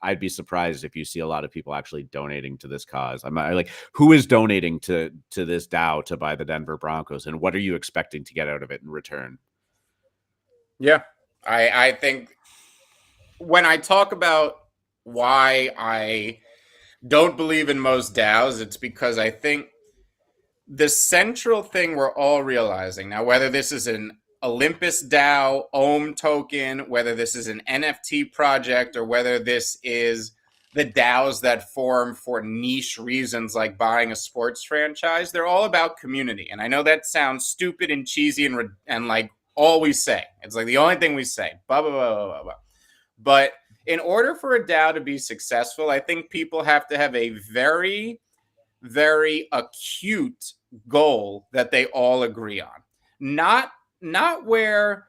I'd be surprised if you see a lot of people actually donating to this cause. I'm not like, who is donating to this DAO to buy the Denver Broncos, and what are you expecting to get out of it in return? Yeah, I think when I talk about why I don't believe in most DAOs, it's because I think the central thing we're all realizing now, whether this is an Olympus DAO, Ohm token, whether this is an NFT project, or whether this is the DAOs that form for niche reasons like buying a sports franchise, they're all about community. And I know that sounds stupid and cheesy and like all we say. It's like the only thing we say. Blah, blah, blah, blah, blah. But in order for a DAO to be successful, I think people have to have a very, very acute goal that they all agree on. Not where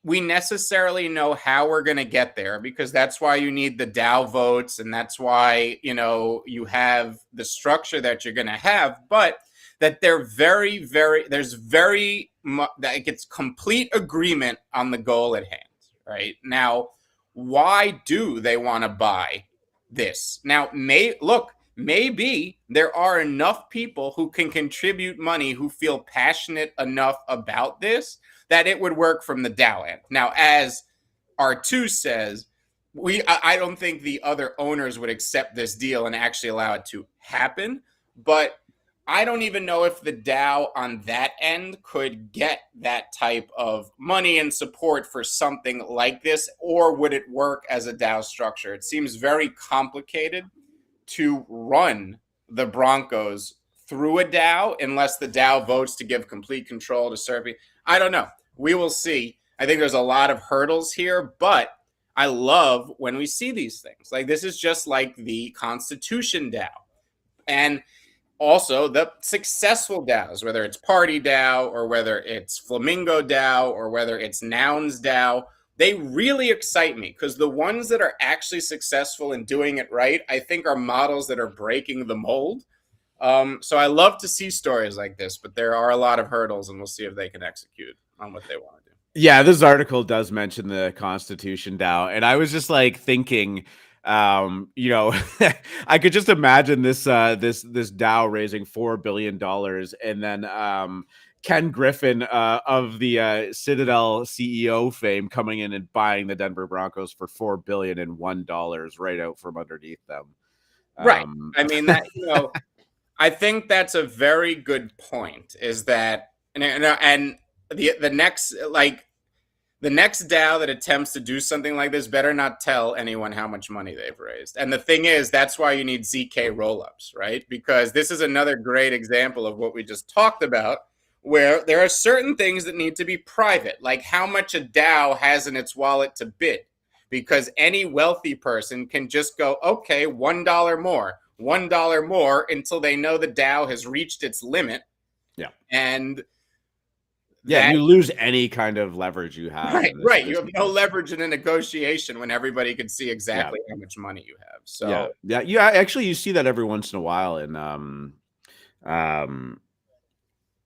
we necessarily know how we're going to get there, because that's why you need the DAO votes, and that's why, you know, you have the structure that you're going to have, but that they're very, very, there's very much, that it's complete agreement on the goal at hand, right? Now, why do they want to buy this? Now, maybe there are enough people who can contribute money who feel passionate enough about this that it would work from the DAO end. Now, as R2 says, I don't think the other owners would accept this deal and actually allow it to happen, but I don't even know if the DAO on that end could get that type of money and support for something like this, or would it work as a DAO structure? It seems very complicated to run the Broncos through a DAO unless the DAO votes to give complete control to Serpy. I don't know. We will see. I think there's a lot of hurdles here, but I love when we see these things. Like, this is just like the Constitution DAO. And also the successful DAOs, whether it's Party DAO or whether it's Flamingo DAO or whether it's Nouns DAO, they really excite me, because the ones that are actually successful in doing it right, I think, are models that are breaking the mold. So I love to see stories like this, but there are a lot of hurdles, and we'll see if they can execute on what they want to do. Yeah, this article does mention the Constitution DAO, and I was just like thinking, you know, I could just imagine this DAO raising $4 billion, and then Ken Griffin of the Citadel CEO fame coming in and buying the Denver Broncos for $4.01 right out from underneath them. Right. I mean, that, you know, I think that's a very good point, is that, and the next, like, the next DAO that attempts to do something like this better not tell anyone how much money they've raised. And the thing is, that's why you need ZK rollups, right? Because this is another great example of what we just talked about, where there are certain things that need to be private, like how much a DAO has in its wallet to bid, because any wealthy person can just go, okay, $1 more, $1 more, until they know the DAO has reached its limit. Yeah. And yeah, you lose any kind of leverage you have. Right. You have no leverage in a negotiation when everybody can see exactly how much money you have. So yeah. Actually, you see that every once in a while in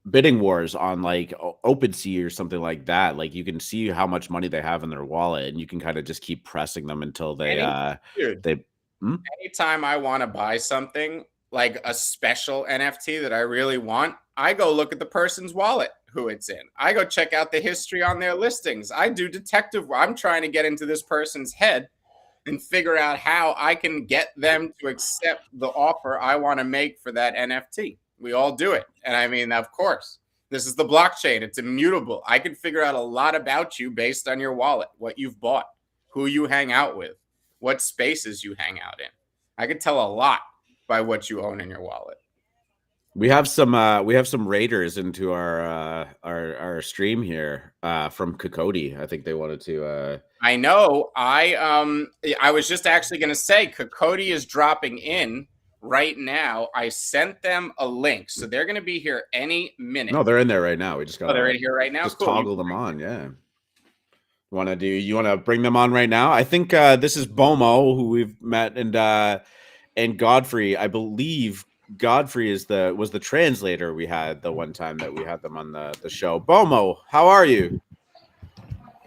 bidding wars on like Opensea or something like that. Like, you can see how much money they have in their wallet, and you can kind of just keep pressing them until they anytime I want to buy something like a special NFT that I really want, I go look at the person's wallet, who it's in. I go check out the history on their listings. I do detective. I'm trying to get into this person's head and figure out how I can get them to accept the offer I want to make for that NFT. We all do it. And I mean, of course, this is the blockchain. It's immutable. I can figure out a lot about you based on your wallet, what you've bought, who you hang out with, what spaces you hang out in. I could tell a lot by what you own in your wallet. We have some raiders into our stream here from Kokode. I think they wanted to. I know. I was just actually going to say Kokode is dropping in right now. I sent them a link, so they're going to be here any minute. No, they're in there right now. We just got. Oh, they're in here right now. Just toggle them on. Yeah. You want to bring them on right now? I think this is Bomo, who we've met, and Godfrey. I believe Godfrey was the translator we had the one time that we had them on the show. Bomo, how are you?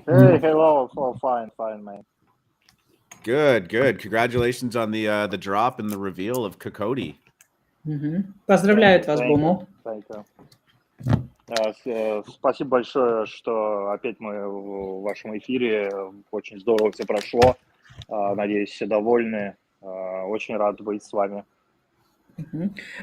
Hey, hello. Oh, fine, man. Good. Congratulations on the drop and the reveal of Kokode. Поздравляет вас, Бомо. Спасибо большое, что опять мы в вашем эфире. Очень здорово все прошло. Надеюсь, все довольны. Очень рад быть с вами.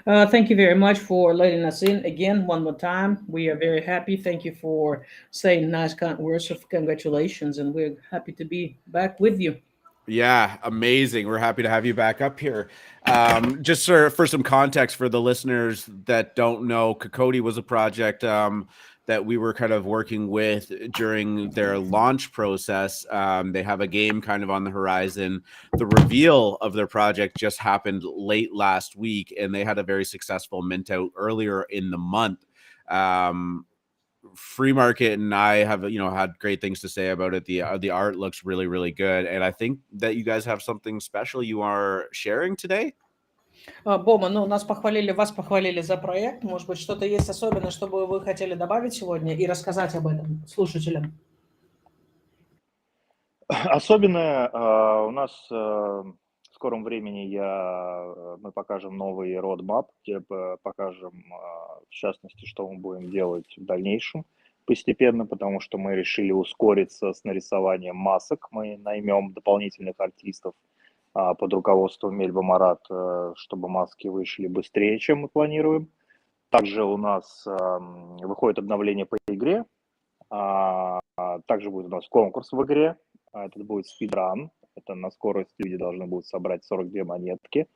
Thank you very much for letting us in again one more time. We are very happy. Thank you for saying nice kind words of congratulations, and we're happy to be back with you. Yeah, amazing. We're happy to have you back up here. Just for some context for the listeners that don't know, Kokode was a project that we were kind of working with during their launch process. They have a game kind of on the horizon. The reveal of their project just happened late last week, and they had a very successful mint out earlier in the month. Free Market and I have had great things to say about it. The art looks really, really good, and I think that you guys have something special you are sharing today. Бома, ну, вас похвалили за проект. Может быть, что-то есть особенное, что бы вы хотели добавить сегодня и рассказать об этом слушателям? Особенное у нас в скором времени мы покажем новый roadmap, где покажем, в частности, что мы будем делать в дальнейшем постепенно, потому что мы решили ускориться с нарисованием масок. Мы наймем дополнительных артистов под руководством Мельба Марат, чтобы маски вышли быстрее, чем мы планируем. Также у нас выходит обновление по игре. Также будет у нас конкурс в игре. Это будет спидран. Это на скорость люди должны будут собрать 42 монетки.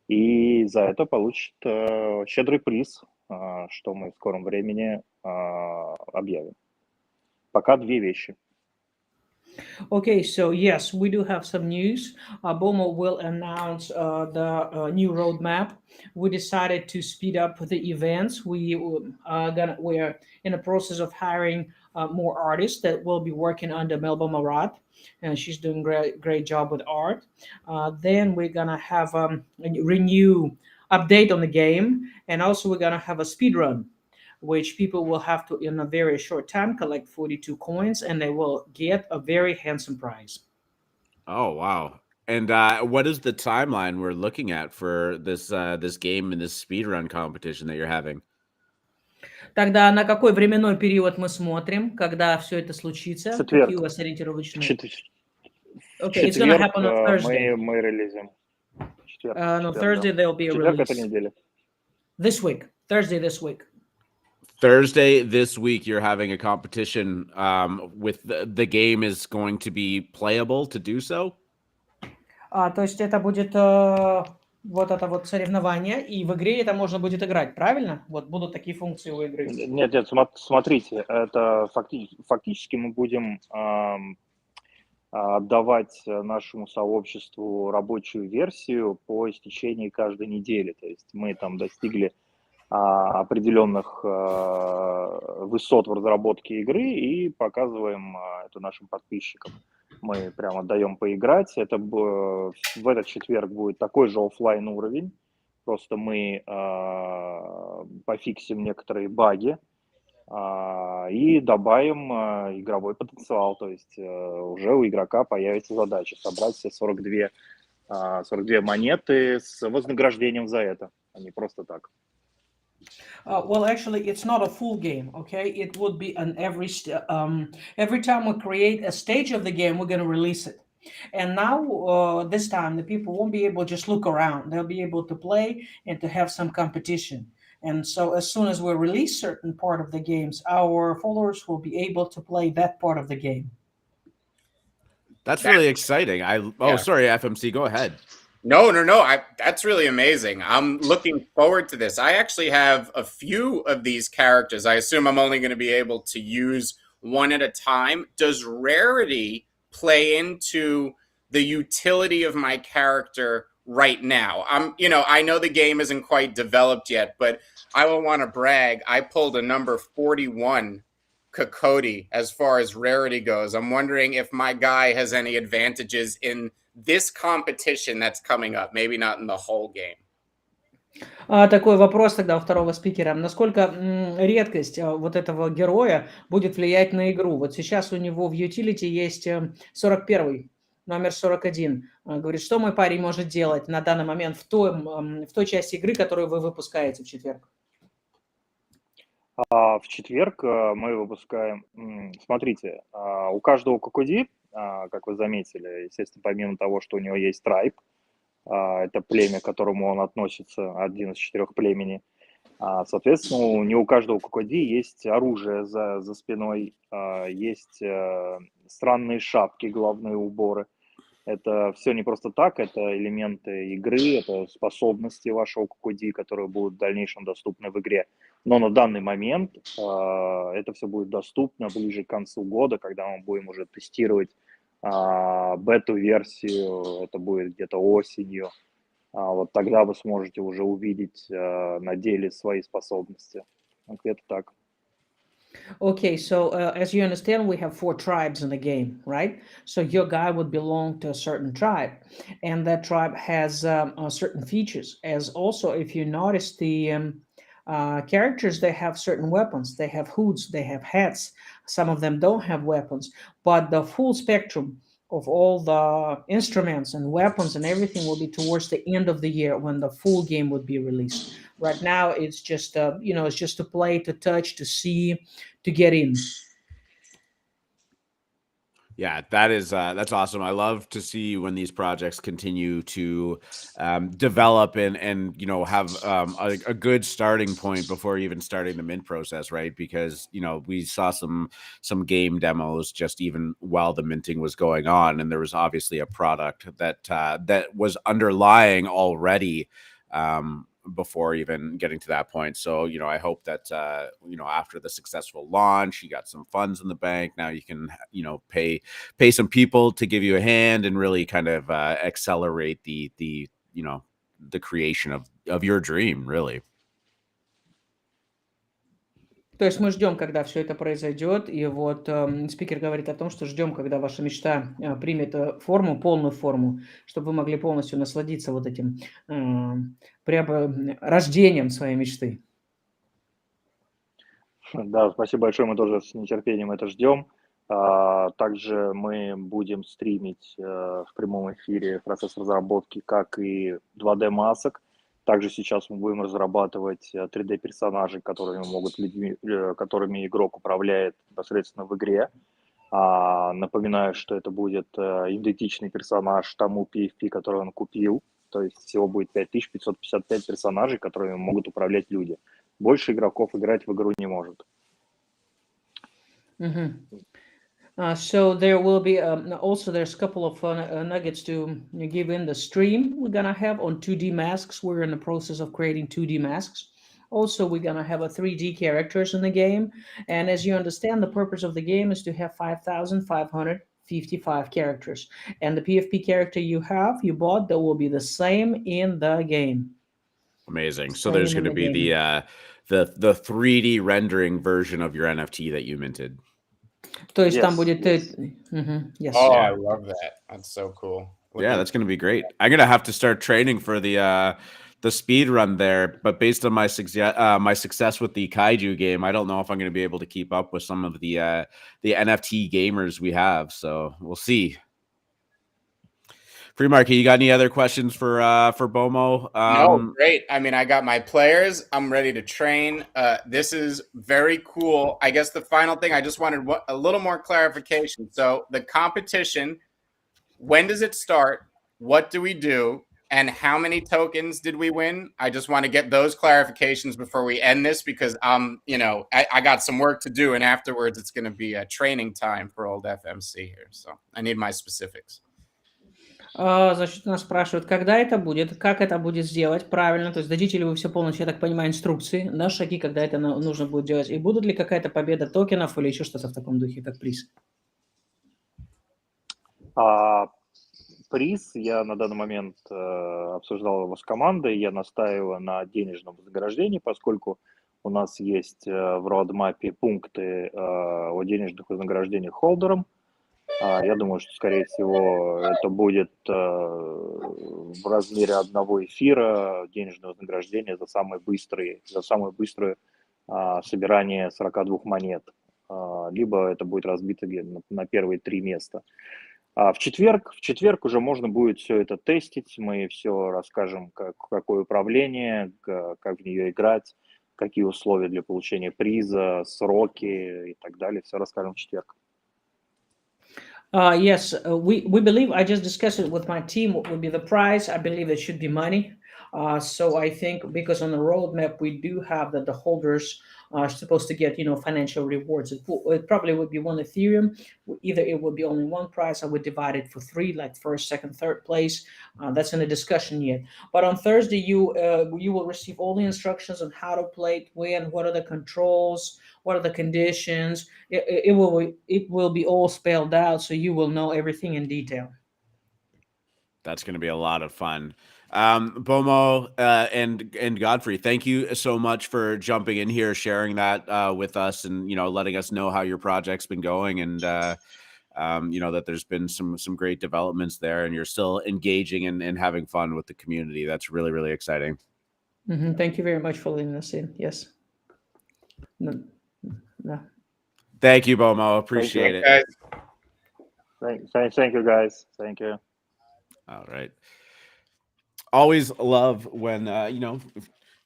И за это получат щедрый приз, что мы в скором времени объявим. Пока две вещи. Okay, so yes, we do have some news. Bomo will announce the new roadmap. We decided to speed up the events. We're in the process of hiring more artists that will be working under Melba Marat, and she's doing great job with art. Then we're gonna have a renew update on the game, and also we're gonna have a speed run, which people will have to, in a very short time, collect 42 coins, and they will get a very handsome prize. Oh, wow. And what is the timeline we're looking at for this game and this speedrun competition that you're having? Тогда на какой временной период мы смотрим, когда все это случится? Какие у вас ориентировочные? Okay, it's gonna happen on Thursday. Мы релизим. No, Thursday there'll be a Четверг release. этой недели. This week. Thursday this week. Thursday this week, you're having a competition with the game is going to be playable to do so? То есть это будет вот это вот соревнование, и в игре это можно будет играть, правильно? Вот будут такие функции у игры. Нет, смотрите, это фактически мы будем отдавать нашему сообществу рабочую версию по истечении каждой недели. То есть мы там достигли определенных высот в разработке игры и показываем это нашим подписчикам. Мы прямо даем поиграть. Это в этот четверг будет такой же офлайн уровень. Просто мы пофиксим некоторые баги и добавим игровой потенциал. То есть уже у игрока появится задача собрать все 42 монеты с вознаграждением за это, а не просто так. Well, actually, it's not a full game, okay? It would be every time we create a stage of the game, we're going to release it. And now, this time, the people won't be able to just look around. They'll be able to play and to have some competition. And so as soon as we release certain part of the games, our followers will be able to play that part of the game. That's really exciting. Sorry, FMC, go ahead. No. That's really amazing. I'm looking forward to this. I actually have a few of these characters. I assume I'm only going to be able to use one at a time. Does rarity play into the utility of my character right now? I know the game isn't quite developed yet, but I will want to brag. I pulled a number 41 Kokode as far as rarity goes. I'm wondering if my guy has any advantages in this competition that's coming up, maybe not in the whole game. Такой вопрос тогда у второго спикера. Насколько редкость вот этого героя будет влиять на игру? Вот сейчас у него в utility есть 41-й, номер 41. Говорит, что мой парень может делать на данный момент в той части игры, которую вы выпускаете в четверг? В четверг мы выпускаем... Смотрите, у каждого Kokode, как вы заметили, естественно, помимо того, что у него есть трайб, это племя, к которому он относится, один из 4 племени. Соответственно, не у каждого Kokode есть оружие за спиной, есть странные шапки, головные уборы. Это все не просто так, это элементы игры, это способности вашего Kokode, которые будут в дальнейшем доступны в игре. Но на данный момент это все будет доступно ближе к концу года, когда мы будем уже тестировать бету-версию, это будет где-то осенью. Вот тогда вы сможете уже увидеть на деле свои способности. Вот где-то так. Okay, so as you understand, we have 4 tribes in the game, right? So your guy would belong to a certain tribe, and that tribe has certain features. As also, if you notice, the characters, they have certain weapons. They have hoods, they have hats. Some of them don't have weapons, but the full spectrum of all the instruments and weapons and everything will be towards the end of the year when the full game would be released. Right now, it's just it's just to play, to touch, to see, to get in. Yeah, that's awesome. I love to see when these projects continue to develop and have a good starting point before even starting the mint process, right? Because we saw some game demos just even while the minting was going on, and there was obviously a product that was underlying already before even getting to that point. So, I hope that, after the successful launch, you got some funds in the bank. Now you can, pay some people to give you a hand and really kind of accelerate the creation of your dream, really. То есть мы ждем, когда все это произойдет, и вот спикер говорит о том, что ждем, когда ваша мечта примет форму, полную форму, чтобы вы могли полностью насладиться вот этим рождением своей мечты. Да, спасибо большое, мы тоже с нетерпением это ждем. Также мы будем стримить в прямом эфире процесс разработки, как и 2D-масок. Также сейчас мы будем разрабатывать 3D-персонажей, которыми игрок управляет непосредственно в игре. Напоминаю, что это будет идентичный персонаж тому PFP, который он купил. То есть всего будет 5555 персонажей, которыми могут управлять люди. Больше игроков играть в игру не может. So there will be also there's a couple of nuggets to give in the stream we're gonna have on 2D masks. We're in the process of creating 2D masks. Also, we're gonna have a 3D characters in the game, and as you understand, the purpose of the game is to have 5,555 characters, and the PFP character you bought, that will be the same in the game. Amazing. So there's going to be the 3D rendering version of your NFT that you minted. То есть там будет... Yes. Oh, I love that. That's so cool. Yeah, that's going to be great. I'm going to have to start training for the speed run there, but based on my success with the Kaiju game, I don't know if I'm going to be able to keep up with some of the NFT gamers we have. So we'll see. Free Market, you got any other questions for Bomo? No, great. I mean, I got my players. I'm ready to train. This is very cool. I guess the final thing, I just wanted a little more clarification. So the competition, when does it start? What do we do? And how many tokens did we win? I just want to get those clarifications before we end this, because I got some work to do, and afterwards it's going to be a training time for old FMC here. So I need my specifics. Значит, нас спрашивают, когда это будет, как это будет сделать правильно, то есть дадите ли вы все полностью, я так понимаю, инструкции, да, шаги, когда это нужно будет делать, и будут ли какая-то победа токенов или еще что-то в таком духе, как приз? Приз я на данный момент обсуждал его с командой, я настаиваю на денежном вознаграждении, поскольку у нас есть в роудмапе пункты о денежных вознаграждениях холдерам. Я думаю, что, скорее всего, это будет в размере одного эфира денежное вознаграждение за самое быстрое собирание 42 монет. Либо это будет разбито на первые 3 места. В четверг уже можно будет все это тестить. Мы все расскажем, какое управление, как в нее играть, какие условия для получения приза, сроки и так далее. Все расскажем в четверг. Yes, we believe. I just discussed it with my team. What would be the price? I believe it should be money. So I think because on the roadmap we do have that the holders are supposed to get financial rewards. It probably would be one Ethereum. Either it would be only one price. I would divide it for three, like first, second, third place. That's in the discussion yet. But on Thursday you will receive all the instructions on how to play it, when, what are the controls, what are the conditions. It will be all spelled out, so you will know everything in detail. That's going to be a lot of fun. Bomo and Godfrey, thank you so much for jumping in here, sharing that with us, and letting us know how your project's been going, and that there's been some great developments there, and you're still engaging and having fun with the community. That's really, really exciting. Thank you very much for letting us in. Yes. No. Thank you, Bomo. Appreciate it. Thank you, guys. Thank you. All right. Always love when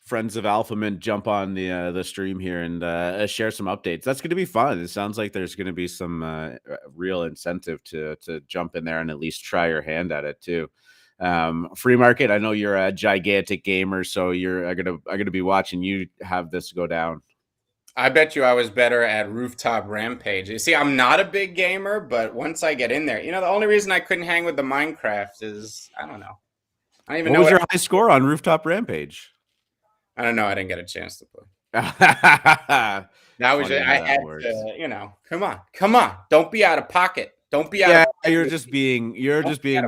friends of AlphaMint jump on the stream here and share some updates. That's going to be fun. It sounds like there's going to be some real incentive to jump in there and at least try your hand at it too. Free market. I know you're a gigantic gamer, so I'm gonna be watching you have this go down. I bet you I was better at Rooftop Rampage. You see, I'm not a big gamer, but once I get in there, the only reason I couldn't hang with the Minecraft is, I don't know. I don't even know. What was your high score on Rooftop Rampage? I don't know. I didn't get a chance to play. That was it. I had to, come on. Don't be out of pocket. Don't be out of You're just being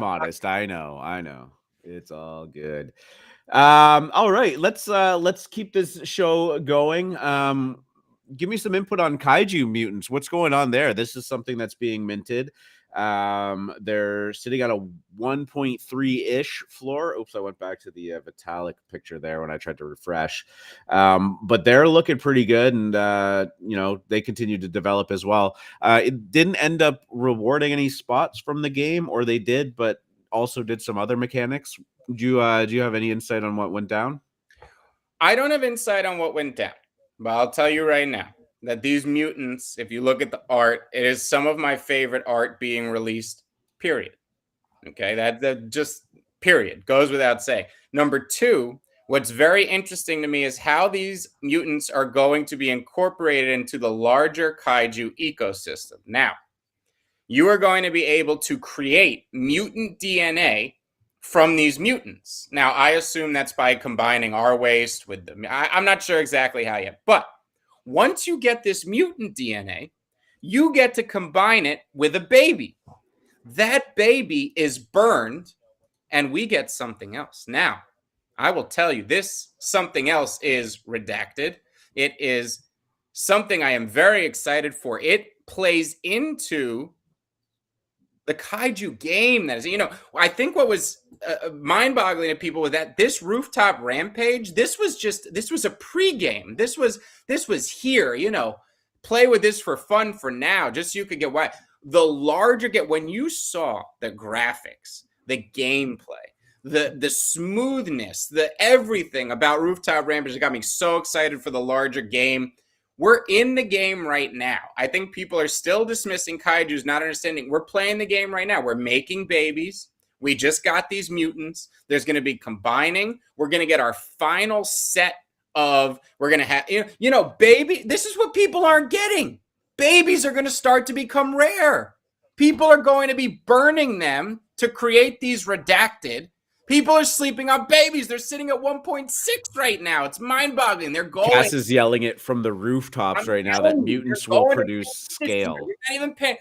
modest. I know. It's all good. All right, let's keep this show going. Give me some input on Kaiju Mutants. What's going on there? This is something that's being minted. They're sitting at a 1.3-ish floor. Oops, I went back to the Vitalik picture there when I tried to refresh. But they're looking pretty good, and they continue to develop as well. It didn't end up rewarding any spots from the game, or they did, but also did some other mechanics. Do you have any insight on what went down? I don't have insight on what went down, but I'll tell you right now that these mutants, if you look at the art, it is some of my favorite art being released, period. Okay, that just period goes without saying. Number two, what's very interesting to me is how these mutants are going to be incorporated into the larger Kaiju ecosystem. Now, you are going to be able to create mutant DNA from these mutants. Now, I assume that's by combining our waste with them. I'm not sure exactly how yet, but once you get this mutant DNA, you get to combine it with a baby. That baby is burned, and we get something else. Now, I will tell you, this something else is redacted. It is something I am very excited for. It plays into the Kaiju game. That is, I think what was mind-boggling to people was that this Rooftop Rampage, this was a pregame. This was here, play with this for fun for now, just so you could get why. The larger when you saw the graphics, the gameplay, the smoothness, the everything about Rooftop Rampage, it got me so excited for the larger game. We're in the game right now. I think people are still dismissing Kaijus, not understanding. We're playing the game right now. We're making babies. We just got these mutants. There's going to be combining. We're going to get our final set of, we're going to have, baby. This is what people aren't getting. Babies are going to start to become rare. People are going to be burning them to create these redacted. People are sleeping on babies. They're sitting at 1.6 right now. It's mind-boggling. They're going. Cass is yelling it from the rooftops right now that mutants will produce scale. You're not even paying.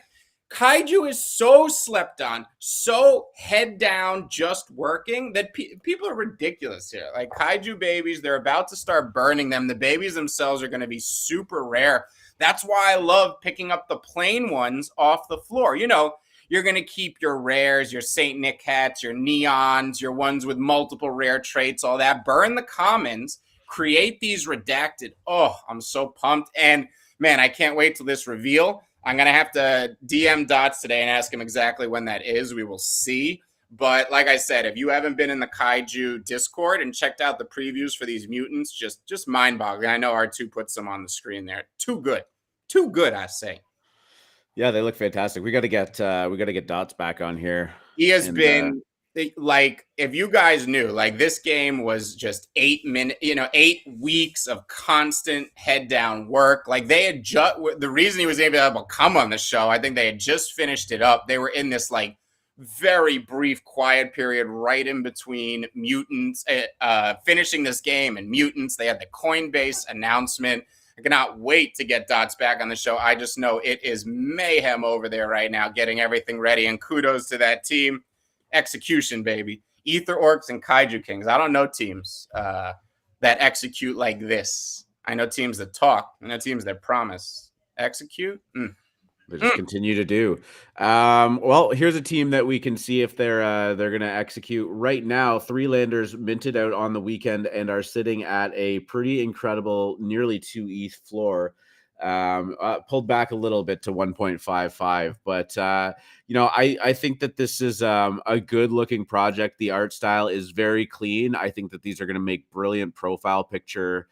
Kaiju is so slept on, so head down, just working, that people are ridiculous here. Like Kaiju babies, they're about to start burning them. The babies themselves are going to be super rare. That's why I love picking up the plain ones off the floor. You're going to keep your rares, your St. Nick hats, your neons, your ones with multiple rare traits, all that. Burn the commons, create these redacted. Oh, I'm so pumped. And, man, I can't wait till this reveal. I'm going to have to DM Dots today and ask him exactly when that is. We will see. But like I said, if you haven't been in the Kaiju Discord and checked out the previews for these mutants, just mind-boggling. I know R2 puts them on the screen there. Too good. Too good, I say. Yeah, they look fantastic. We got to get Dots back on here. He has And, been like, if you guys knew, like, this game was just 8 weeks of constant head down work. Like, they had just, the reason he was able to come on the show, I think they had just finished it up. They were in this like very brief quiet period right in between Mutants, finishing this game and Mutants. They had the Coinbase announcement. I cannot wait to get Dots back on the show. I just know it is mayhem over there right now, getting everything ready. And kudos to that team. Execution, baby. Ether Orcs and Kaiju Kingz. I don't know teams that execute like this. I know teams that talk. I know teams that promise. Execute? They just continue to do. Well, here's a team that we can see if they're going to execute right now. 3Landers minted out on the weekend and are sitting at a pretty incredible nearly 2 ETH floor. Pulled back a little bit to 1.55, but I think that this is a good looking project. The art style is very clean. I think that these are going to make brilliant profile picture.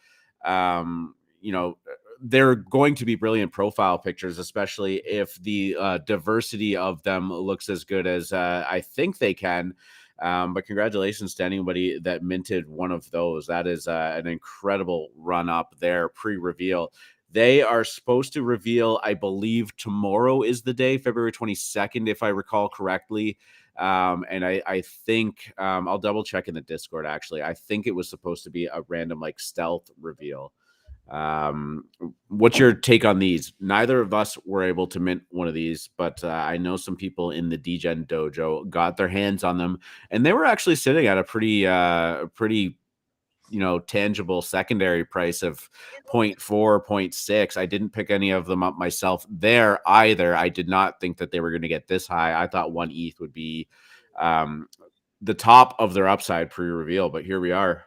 They're going to be brilliant profile pictures, especially if the diversity of them looks as good as I think they can. But congratulations to anybody that minted one of those. That is an incredible run up there pre-reveal. They are supposed to reveal, I believe tomorrow is the day, February 22nd, if I recall correctly. And I think I'll double check in the Discord, actually. I think it was supposed to be a random like stealth reveal. What's your take on these? Neither of us were able to mint one of these, but I know some people in the DGen dojo got their hands on them, and they were actually sitting at a pretty tangible secondary price of 0.4, 0.6. I didn't pick any of them up myself there either. I did not think that they were going to get this high. I thought 1 ETH would be the top of their upside pre-reveal, but here we are.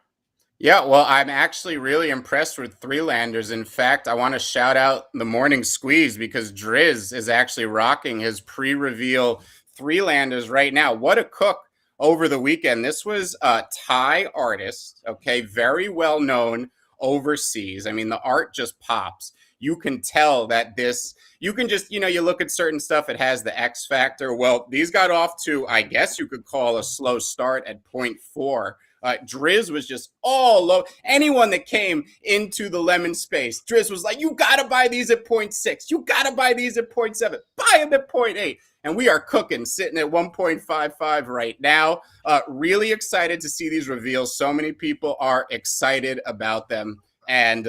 Yeah, well, I'm actually really impressed with 3Landers. In fact, I want to shout out the Morning Squeeze because Driz is actually rocking his pre-reveal 3Landers right now. What a cook over the weekend. This was a Thai artist, okay, very well known overseas. I mean, the art just pops. You can tell that you can just, you look at certain stuff, it has the X factor. Well, these got off to, I guess you could call a slow start at 0.4. Driz was just all low. Anyone that came into the lemon space, Driz was like, you got to buy these at 0.6. You got to buy these at 0.7. Buy them at 0.8. And we are cooking, sitting at 1.55 right now. Really excited to see these reveals. So many people are excited about them. And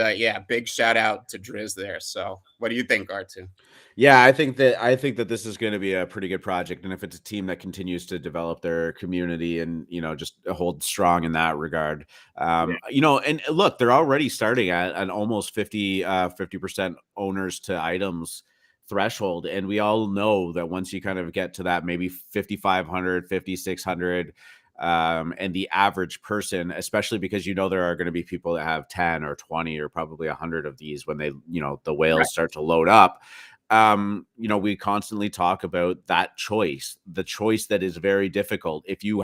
big shout out to Driz there. So what do you think, R2? Yeah, I think that this is going to be a pretty good project, and if it's a team that continues to develop their community and just hold strong in that regard, and look, they're already starting at an almost 50% owners to items threshold, and we all know that once you kind of get to that maybe 5,500, 5,600. And the average person, especially because there are going to be people that have 10 or 20 or probably 100 of these when they the whales start to load up. We constantly talk about that choice, the choice that is very difficult. If you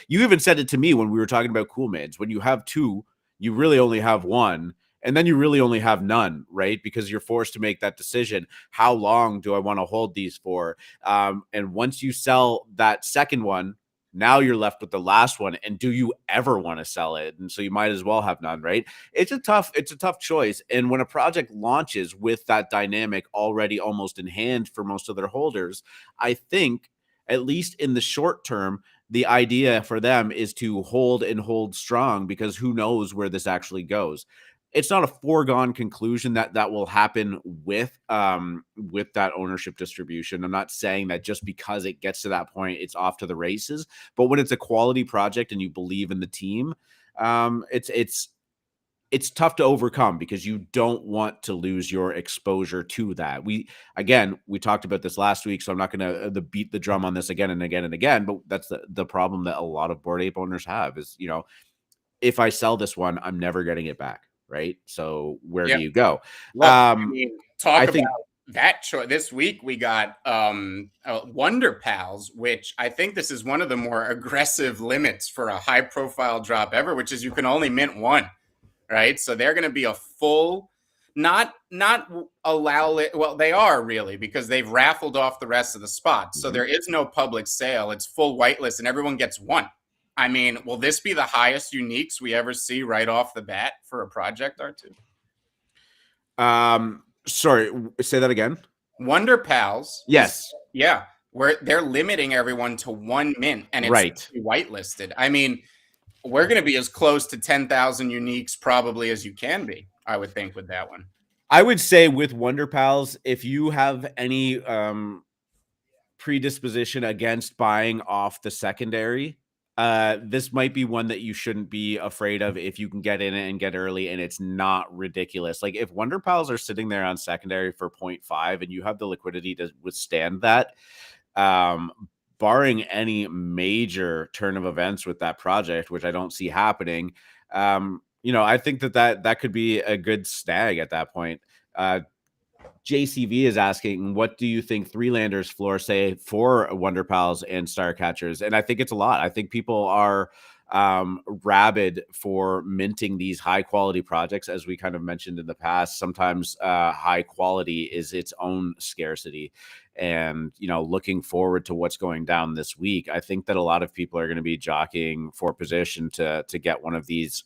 even said it to me when we were talking about cool mids, when you have two, you really only have one, and then you really only have none, right? Because you're forced to make that decision. How long do I want to hold these for? And once you sell that second one, now you're left with the last one. And do you ever want to sell it? And so you might as well have none, right? It's a tough choice. And when a project launches with that dynamic already almost in hand for most of their holders, I think, at least in the short term, the idea for them is to hold and hold strong, because who knows where this actually goes. It's not a foregone conclusion that will happen with that ownership distribution. I'm not saying that just because it gets to that point, it's off to the races. But when it's a quality project and you believe in the team, it's tough to overcome, because you don't want to lose your exposure to that. We talked about this last week, so I'm not going to beat the drum on this again and again and again. But that's the problem that a lot of Bored Ape owners have is, if I sell this one, I'm never getting it back. Right. So where do you go? Look, about that choice. This week we got Wonderpals, which I think this is one of the more aggressive limits for a high profile drop ever, which is you can only mint one. Right. So they're going to be a full not allow it. Well, they are really, because they've raffled off the rest of the spots. So there is no public sale. It's full whitelist and everyone gets one. I mean, will this be the highest uniques we ever see right off the bat for a project, R2? Sorry, say that again. Wonderpals. Yes. Yeah. Where they're limiting everyone to one mint and it's whitelisted. I mean, we're going to be as close to 10,000 uniques probably as you can be, I would think, with that one. I would say with Wonderpals, if you have any predisposition against buying off the secondary, this might be one that you shouldn't be afraid of if you can get in it and get early and it's not ridiculous. Like if Wonderpals are sitting there on secondary for 0.5 and you have the liquidity to withstand that, barring any major turn of events with that project, which I don't see happening, I think that could be a good snag at that point. JCV is asking, what do you think 3Landers floor say for Wonderpals and StarCatchers? And I think it's a lot. I think people are rabid for minting these high quality projects. As we kind of mentioned in the past, sometimes high quality is its own scarcity. And, looking forward to what's going down this week, I think that a lot of people are going to be jockeying for position to get one of these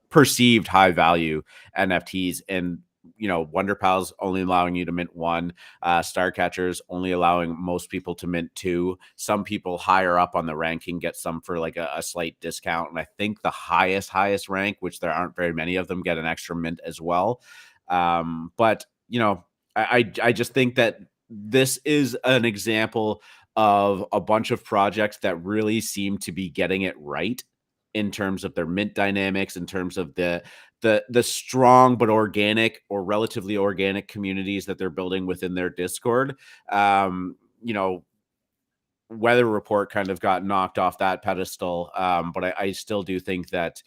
perceived high value NFTs. And Wonderpals only allowing you to mint one, StarCatchers only allowing most people to mint two. Some people higher up on the ranking get some for like a slight discount, and I think the highest rank, which there aren't very many of them, get an extra mint as well. But I just think that this is an example of a bunch of projects that really seem to be getting it right in terms of their mint dynamics, in terms of the strong but organic or relatively organic communities that they're building within their Discord. Weather Report kind of got knocked off that pedestal, but I still do think that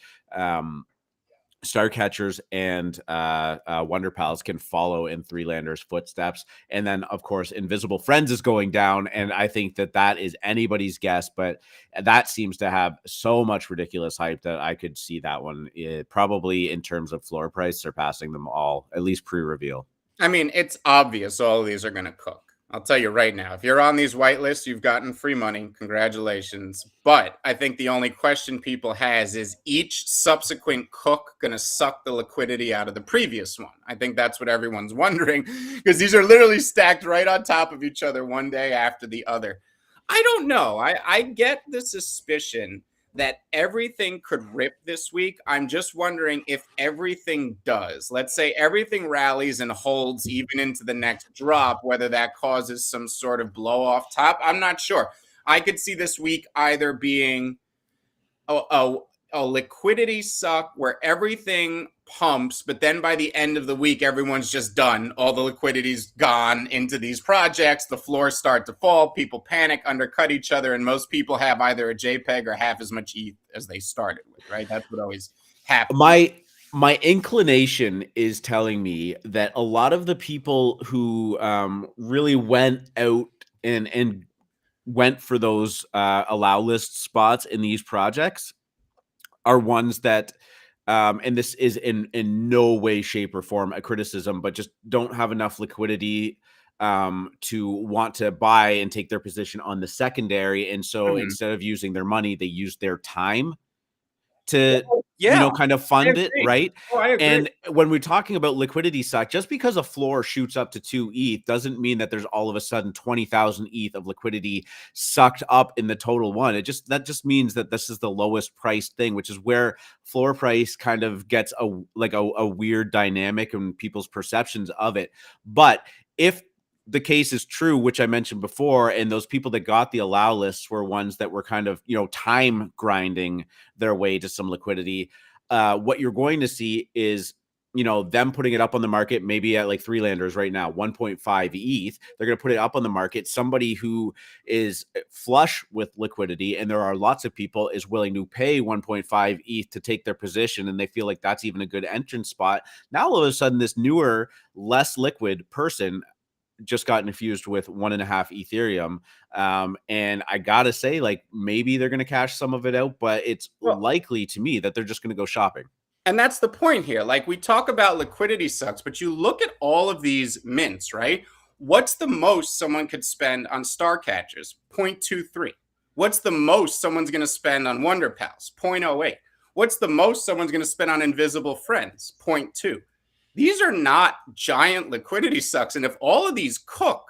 StarCatchers and Wonderpals can follow in 3Landers' footsteps. And then, of course, Invisible Friends is going down, and I think that is anybody's guess, but that seems to have so much ridiculous hype that I could see that one probably in terms of floor price surpassing them all, at least pre-reveal. I mean, it's obvious all of these are going to cook. I'll tell you right now, if you're on these whitelists, you've gotten free money. Congratulations. But I think the only question people has is each subsequent cook going to suck the liquidity out of the previous one? I think that's what everyone's wondering, because these are literally stacked right on top of each other one day after the other. I don't know. I get the suspicion that everything could rip this week. I'm just wondering if everything does. Let's say everything rallies and holds even into the next drop, whether that causes some sort of blow off top. I'm not sure. I could see this week either being a liquidity suck where everything pumps, but then by the end of the week, everyone's just done. All the liquidity's gone into these projects. The floors start to fall. People panic, undercut each other, and most people have either a JPEG or half as much ETH as they started with, right? That's what always happens. My inclination is telling me that a lot of the people who really went out and went for those allow list spots in these projects are ones that and this is in no way, shape, or form a criticism, but just don't have enough liquidity to want to buy and take their position on the secondary. And so instead of using their money, they use their time to kind of fund it, right? And when we're talking about liquidity suck, just because a floor shoots up to 2 ETH doesn't mean that there's all of a sudden 20,000 ETH of liquidity sucked up in the total one. That just means that this is the lowest priced thing, which is where floor price kind of gets a weird dynamic in people's perceptions of it. But if the case is true, which I mentioned before, and those people that got the allow lists were ones that were kind of, time grinding their way to some liquidity. What you're going to see is, them putting it up on the market, maybe at like 3Landers right now, 1.5 ETH. They're going to put it up on the market. Somebody who is flush with liquidity, and there are lots of people, is willing to pay 1.5 ETH to take their position, and they feel like that's even a good entrance spot. Now, all of a sudden, this newer, less liquid person just got infused with 1.5 Ethereum. And I gotta say, like, maybe they're going to cash some of it out, but it's likely to me that they're just going to go shopping. And that's the point here. Like, we talk about liquidity sucks, but you look at all of these mints, right? What's the most someone could spend on StarCatchers? 0.23. What's the most someone's going to spend on Wonderpals? 0.08. What's the most someone's going to spend on Invisible Friends? 0.2. These are not giant liquidity sucks. And if all of these cook,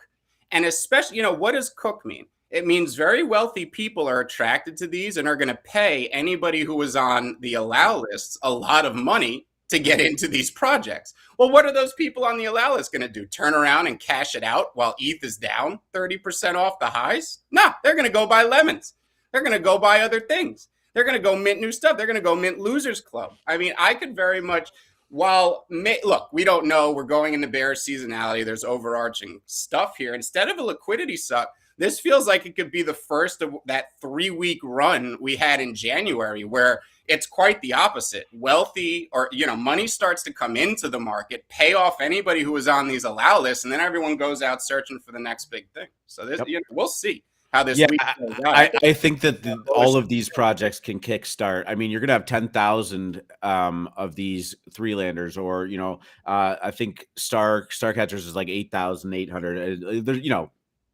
and especially, you know, what does cook mean? It means very wealthy people are attracted to these and are going to pay anybody who was on the allow lists a lot of money to get into these projects. Well, what are those people on the allow list going to do? Turn around and cash it out while ETH is down 30% off the highs? No, they're going to go buy lemons. They're going to go buy other things. They're going to go mint new stuff. They're going to go mint Losers Club. I mean, I could very much, look, we don't know. We're going into bear seasonality. There's overarching stuff here. Instead of a liquidity suck, this feels like it could be the first of that 3-week run we had in January, where it's quite the opposite. Wealthy, or, you know, money starts to come into the market, pay off anybody who was on these allow lists, and then everyone goes out searching for the next big thing. So this, you know, we'll see how this week goes out. I think that all of these projects can kickstart. I mean, you're going to have 10,000 of these 3Landers, or, you know, I think StarCatchers is like 8,800. There's, you know,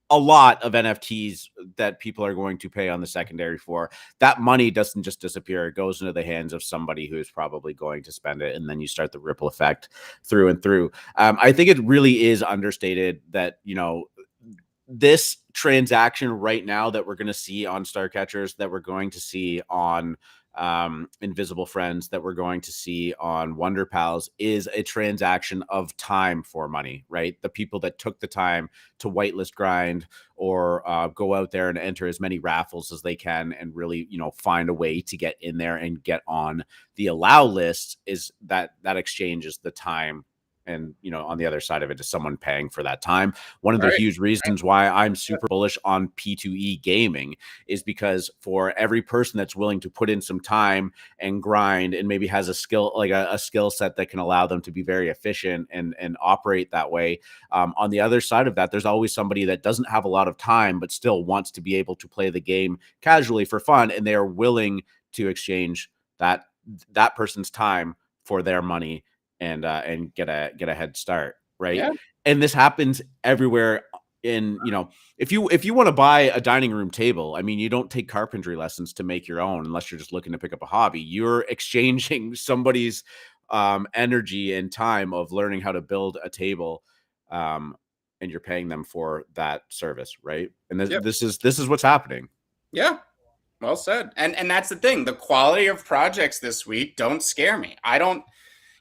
a lot of NFTs that people are going to pay on the secondary for. That money doesn't just disappear. It goes into the hands of somebody who's probably going to spend it. And then you start the ripple effect through and through. I think it really is understated that, you know, this transaction right now that we're going to see on StarCatchers, that we're going to see on Invisible Friends, that we're going to see on Wonderpals, is a transaction of time for money, right? The people that took the time to whitelist grind, or go out there and enter as many raffles as they can and really, you know, find a way to get in there and get on the allow list, is that exchanges the time. And, you know, on the other side of it is someone paying for that time. One of the huge reasons why I'm super bullish on P2E gaming is because for every person that's willing to put in some time and grind, and maybe has a skill, like a skill set that can allow them to be very efficient and operate that way. On the other side of that, there's always somebody that doesn't have a lot of time, but still wants to be able to play the game casually for fun. And they are willing to exchange that person's time for their money and get a head start, right? Yeah. And this happens everywhere. In, you know, if you want to buy a dining room table, I mean, you don't take carpentry lessons to make your own unless you're just looking to pick up a hobby. You're exchanging somebody's energy and time of learning how to build a table, and you're paying them for that service, right? And this is what's happening. Yeah. Well said. And that's the thing. The quality of projects this week don't scare me. I don't,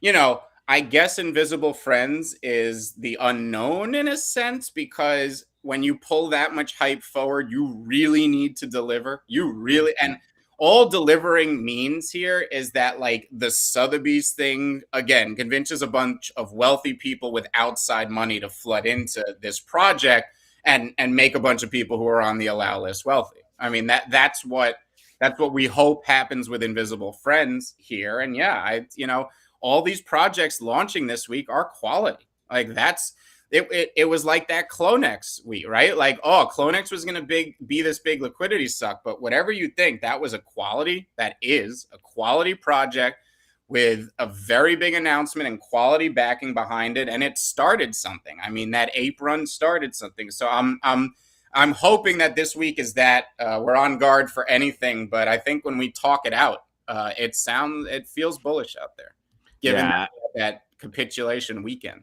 you know, I guess Invisible Friends is the unknown in a sense, because when you pull that much hype forward, you really need to deliver. You really, and all delivering means here is that, like, the Sotheby's thing, again, convinces a bunch of wealthy people with outside money to flood into this project and make a bunch of people who are on the allow list wealthy. I mean, that's what we hope happens with Invisible Friends here. And yeah, you know, all these projects launching this week are quality. Like, that's it was like that Clonex week, right? Like, oh, Clonex was going to be this big liquidity suck, but whatever you think, that is a quality project with a very big announcement and quality backing behind it, and it started something. I mean, that ape run started something. So I'm hoping that this week is that we're on guard for anything, but I think when we talk it out, it feels bullish out there, given that capitulation weekend.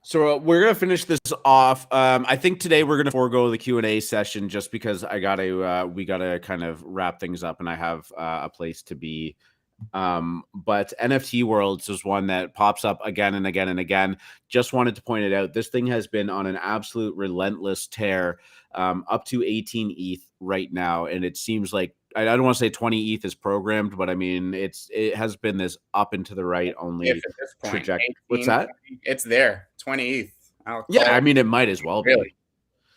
So we're going to finish this off. I think today we're going to forego the Q&A session just because we got to kind of wrap things up, and I have a place to be. But NFT Worlds is one that pops up again and again and again. Just wanted to point it out. This thing has been on an absolute relentless tear, up to 18 ETH right now. And it seems like, I don't want to say 20 ETH is programmed, but I mean, it has been this up and to the right only trajectory. What's that? It's there. 20 ETH. Yeah, I mean, it might as well be.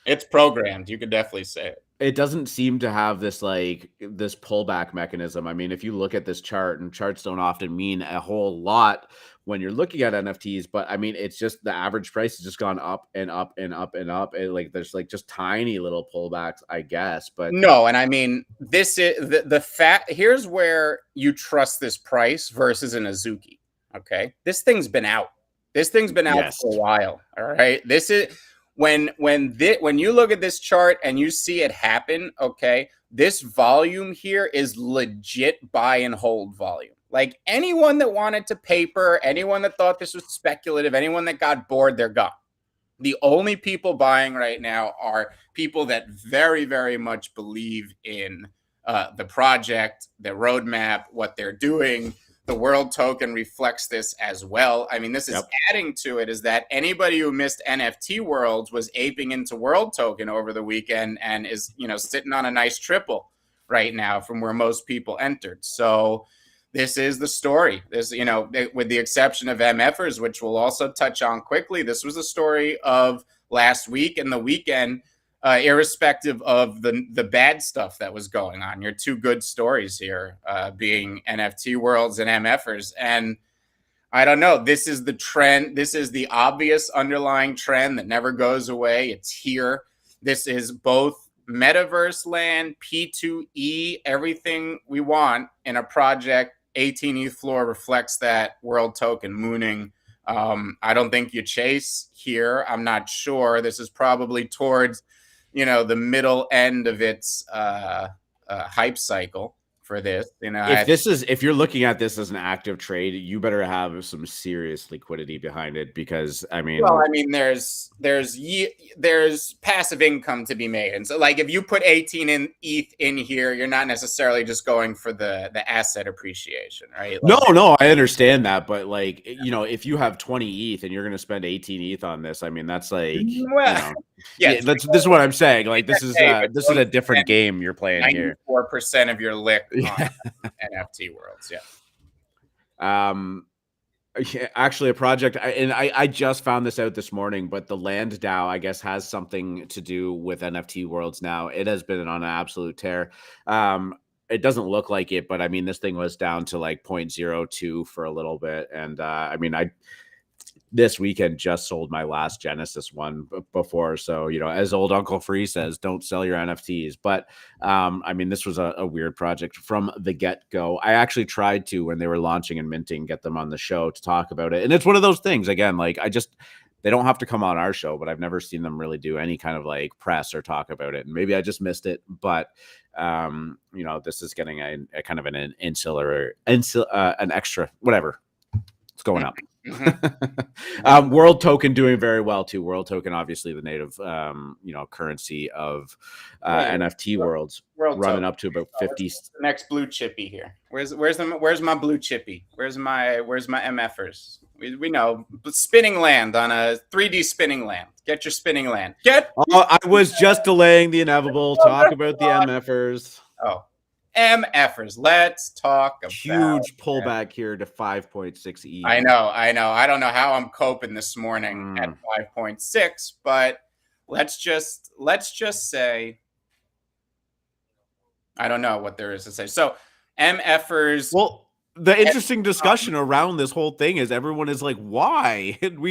It's programmed. You could definitely say it. It doesn't seem to have this pullback mechanism. I mean, if you look at this chart, and charts don't often mean a whole lot when you're looking at NFTs, but I mean, it's just the average price has just gone up and up and up and up. And like, there's like just tiny little pullbacks, I guess. But no, and I mean, this is the fact. Here's where you trust this price versus an Azuki. Okay, this thing's been out. This thing's been out for a while. All right, this is when you look at this chart and you see it happen. Okay, this volume here is legit buy and hold volume. Like anyone that wanted to paper, anyone that thought this was speculative, anyone that got bored, they're gone. The only people buying right now are people that very, very much believe in the project, the roadmap, what they're doing. The World Token reflects this as well. I mean, this is adding to it is that anybody who missed NFT Worlds was aping into World Token over the weekend and is, sitting on a nice triple right now from where most people entered. So this is the story. This, with the exception of MFers, which we'll also touch on quickly, this was the story of last week and the weekend, irrespective of the bad stuff that was going on. Your two good stories here being NFT Worlds and MFers. And I don't know, this is the trend. This is the obvious underlying trend that never goes away. It's here. This is both metaverse land, P2E, everything we want in a project. 18 ETH floor reflects that World Token mooning. I don't think you chase here. I'm not sure. This is probably towards, the middle end of its hype cycle for this. If you're looking at this as an active trade, you better have some serious liquidity behind it because there's passive income to be made, and so like if you put 18 in ETH in here, you're not necessarily just going for the asset appreciation, right? No, I understand that, but like if you have 20 ETH and you're going to spend 18 ETH on this, I mean that's like this is what I'm saying. Like this is a different game you're playing here. 94% of your lick. NFT Worlds, actually a project, I just found this out this morning, but the Land DAO, I guess, has something to do with NFT Worlds now. It has been on an absolute tear. It doesn't look like it, but I mean, this thing was down to like 0.02 for a little bit, and I this weekend just sold my last Genesis one before. So, as old Uncle Free says, don't sell your NFTs. But this was a weird project from the get-go. I actually tried to, when they were launching and minting, get them on the show to talk about it. And it's one of those things, again, like they don't have to come on our show, but I've never seen them really do any kind of like press or talk about it. And maybe I just missed it, but this is getting a kind of an an extra, whatever. It's going up. World Token doing very well too. World Token, obviously the native currency of NFT Worlds, running token up to about 50. Next blue chippy here. Where's my blue chippy? Where's my MFers? We know spinning land on a 3D spinning land. Get your spinning land. I was just delaying the inevitable. Talk about the MFers. MFers. Let's talk about huge pullback here to 5.6 ETH. I know. I don't know how I'm coping this morning at 5.6, but let's just say I don't know what there is to say. So MFers. Well, the interesting discussion around this whole thing is everyone is like, why? And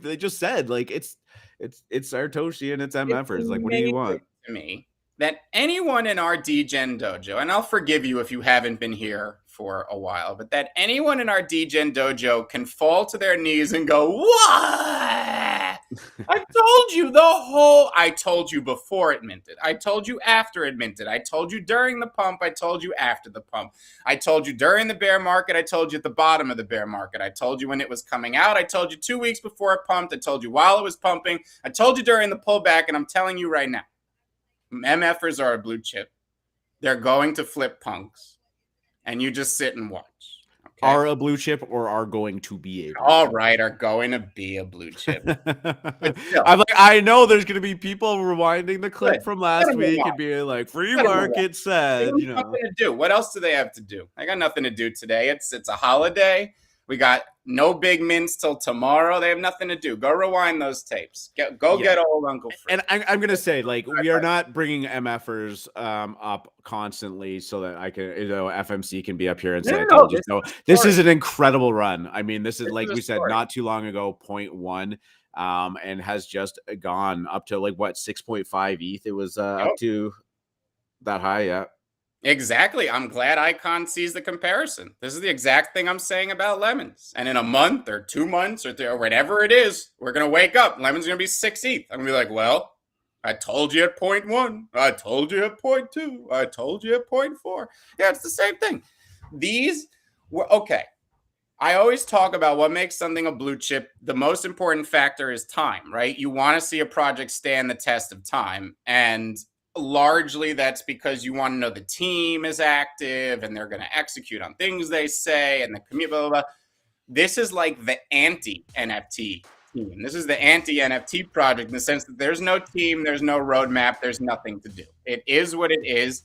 they just said like it's Sartoshi and it's MFers. Like, what do you want? To me, that anyone in our DGen dojo, and I'll forgive you if you haven't been here for a while, but that anyone in our DGen dojo can fall to their knees and go, what? I told you before it minted. I told you after it minted. I told you during the pump. I told you after the pump. I told you during the bear market. I told you at the bottom of the bear market. I told you when it was coming out. I told you 2 weeks before it pumped. I told you while it was pumping. I told you during the pullback, and I'm telling you right now, MFers are a blue chip. They're going to flip punks, and you just sit and watch. Okay? Are a blue chip or are going to be a blue all chip? Right, are going to be a blue chip. I'm like, I know there's going to be people rewinding the clip from last week and being like, free market said, Nothing to do. What else do they have to do? I got nothing to do today. It's a holiday. We got no big mints till tomorrow. They have nothing to do. Go rewind those tapes. Get old Uncle Fred. And I'm gonna say, like, we are not bringing MFers up constantly so that I can, FMC can be up here and say, this is an incredible run. I mean, this is like we said not too long ago, 0.1, and has just gone up to like what 6.5 ETH. It was up to that high, yeah. Exactly. I'm glad Icon sees the comparison. This is the exact thing I'm saying about lemons. And in a month or 2 months or whatever it is, we're going to wake up. Lemon's going to be 6 ETH. I'm going to be like, well, I told you at 0.1. I told you at 0.2. I told you at 0.4. Yeah, it's the same thing. These were okay. I always talk about what makes something a blue chip. The most important factor is time, right? You want to see a project stand the test of time. And largely that's because you want to know the team is active and they're going to execute on things they say and the community, blah, blah, blah. This is like the anti-NFT team. This is the anti-NFT project in the sense that there's no team, there's no roadmap, there's nothing to do. It is what it is,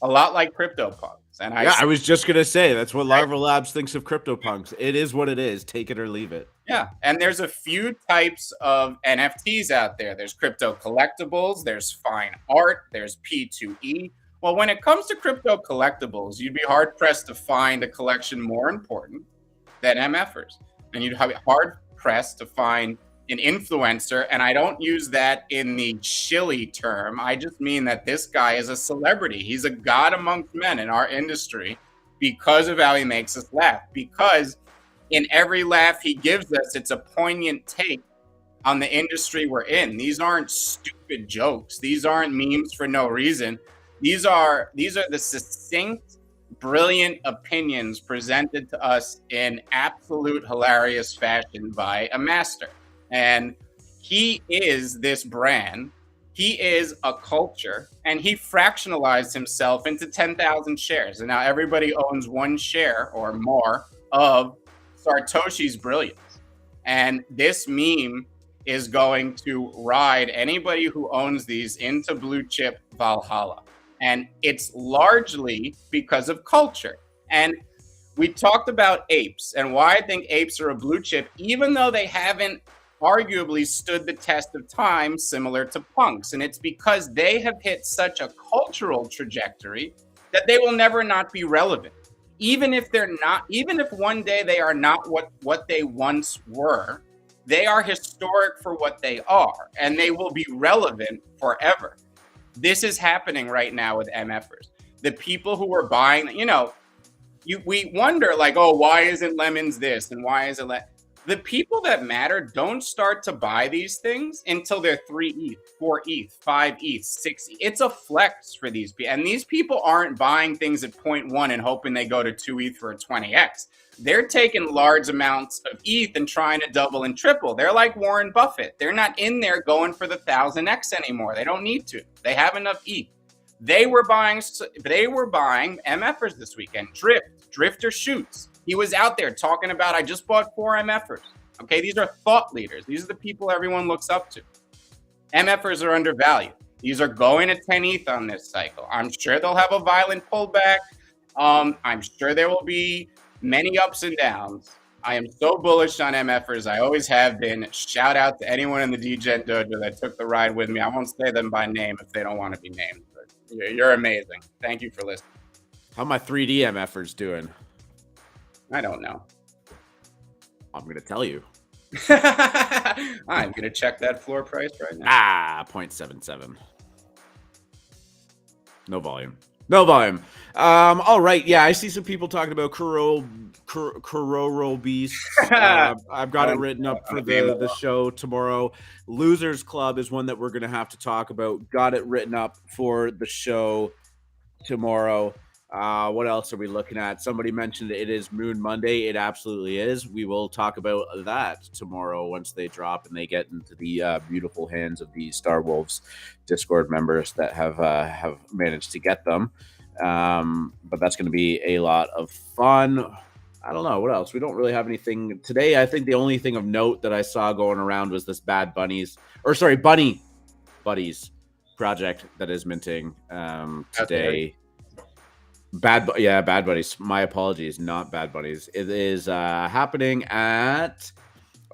a lot like CryptoPunks. And I was just going to say, that's what Larva Labs thinks of CryptoPunks. It is what it is. Take it or leave it. Yeah, and there's a few types of NFTs out there. There's crypto collectibles, there's fine art, there's P2E. Well, when it comes to crypto collectibles, you'd be hard-pressed to find a collection more important than MFers. And you'd be hard-pressed to find an influencer, and I don't use that in the chilly term. I just mean that this guy is a celebrity. He's a god amongst men in our industry because of how he makes us laugh, because in every laugh he gives us, it's a poignant take on the industry we're in. These aren't stupid jokes. These aren't memes for no reason. These are the succinct, brilliant opinions presented to us in absolute hilarious fashion by a master. And he is this brand. He is a culture, and he fractionalized himself into 10,000 shares. And now everybody owns 1 share or more of Sartoshi's brilliance. And this meme is going to ride anybody who owns these into blue chip Valhalla. And it's largely because of culture. And we talked about apes and why I think apes are a blue chip, even though they haven't arguably stood the test of time similar to punks. And it's because they have hit such a cultural trajectory that they will never not be relevant. Even if one day they are not what they once were, they are historic for what they are, and they will be relevant forever. This is happening right now with MFers. The people who are buying, we wonder like, oh, why isn't Lemons this and why isn't the people that matter don't start to buy these things until they're 3 ETH, 4 ETH, 5 ETH, 6 ETH. It's a flex for these people. And these people aren't buying things at 0.1 and hoping they go to 2 ETH for a 20x. They're taking large amounts of ETH and trying to double and triple. They're like Warren Buffett. They're not in there going for the 1000x anymore. They don't need to. They have enough ETH. They were buying MFers this weekend. Drifter Shoots. He was out there talking about, I just bought 4 MFers. Okay, these are thought leaders. These are the people everyone looks up to. MFers are undervalued. These are going to 10 ETH on this cycle. I'm sure they'll have a violent pullback. I'm sure there will be many ups and downs. I am so bullish on MFers. I always have been. Shout out to anyone in the DGen Dojo that took the ride with me. I won't say them by name if they don't want to be named. But you're amazing. Thank you for listening. How my 3D MFers doing? I don't know. I'm going to tell you. I'm going to check that floor price right now. 0.77. No volume. All right. Yeah, I see some people talking about Kororo Beast. I've got it written up for the show tomorrow. Losers Club is one that we're going to have to talk about. Got it written up for the show tomorrow. What else are we looking at? Somebody mentioned it is Moon Monday. It absolutely is. We will talk about that tomorrow once they drop and they get into the beautiful hands of the Star Wolves Discord members that have managed to get them. But that's going to be a lot of fun. I don't know what else. We don't really have anything today. I think the only thing of note that I saw going around was this Bunny Buddies project that is minting today. Bad Buddies. My apologies, not Bad Buddies. It is happening at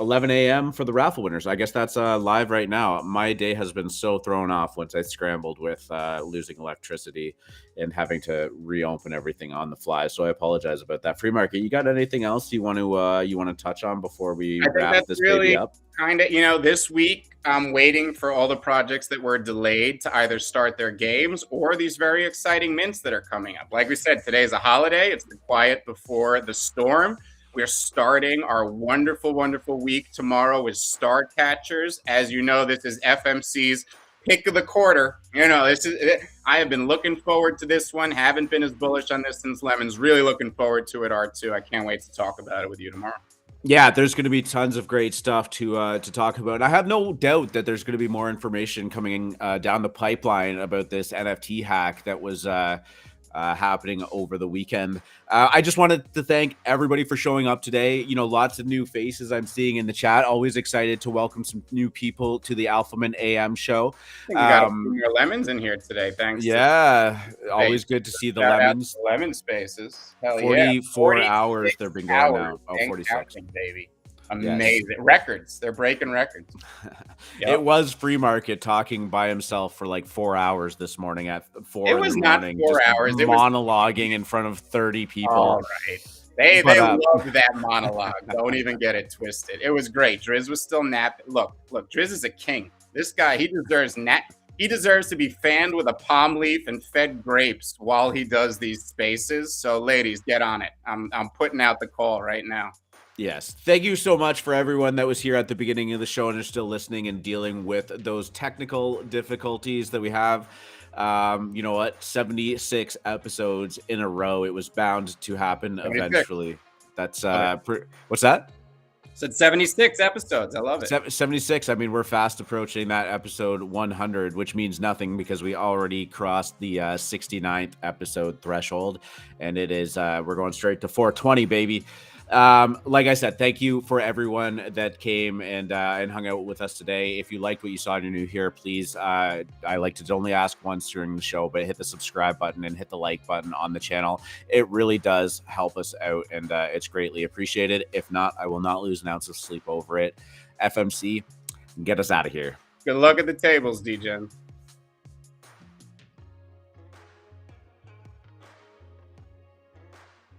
11 a.m. for the raffle winners. I guess that's live right now. My day has been so thrown off once I scrambled with losing electricity and having to reopen everything on the fly. So I apologize about that. Free Market, you got anything else you want to touch on before we wrap this baby up? Kind of, this week I'm waiting for all the projects that were delayed to either start their games or these very exciting mints that are coming up. Like we said, today's a holiday. It's the quiet before the storm. We're starting our wonderful, wonderful week tomorrow with StarCatchers. As you know, this is FMC's pick of the quarter. I have been looking forward to this one. Haven't been as bullish on this since Lemons. Really looking forward to it, R2. I can't wait to talk about it with you tomorrow. Yeah, there's going to be tons of great stuff to talk about. I have no doubt that there's going to be more information coming down the pipeline about this NFT hack that was happening over the weekend. I just wanted to thank everybody for showing up today. Lots of new faces I'm seeing in the chat. Always excited to welcome some new people to the AlphaMint AM show. I think we got a few more lemons in here today. Thanks. Yeah, always good to see the lemons. Lemon spaces. Hell 44 hours they've been going now. Oh, 46. Counting, baby. Amazing. Yes. Records. They're breaking records. Yep. It was Free Market talking by himself for like 4 hours this morning at 4 in the morning. It was not 4 hours. It was monologuing in front of 30 people. All right. They loved that monologue. Don't even get it twisted. It was great. Driz was still napping. Look, Driz is a king. This guy, he deserves to be fanned with a palm leaf and fed grapes while he does these spaces. So ladies, get on it. I'm putting out the call right now. Yes. Thank you so much for everyone that was here at the beginning of the show and is still listening and dealing with those technical difficulties that we have. 76 episodes in a row. It was bound to happen 76. Eventually. That's what's that? Said 76 episodes. I love it. 76. I mean, we're fast approaching that episode 100, which means nothing because we already crossed the 69th episode threshold, and it is we're going straight to 420, baby. Like I said, thank you for everyone that came and hung out with us today. If you liked what you saw and you're new here, please, I like to only ask once during the show, but hit the subscribe button and hit the like button on the channel. It really does help us out, and it's greatly appreciated. If not, I will not lose an ounce of sleep over it. FMC, get us out of here. Good luck at the tables, D-Gen.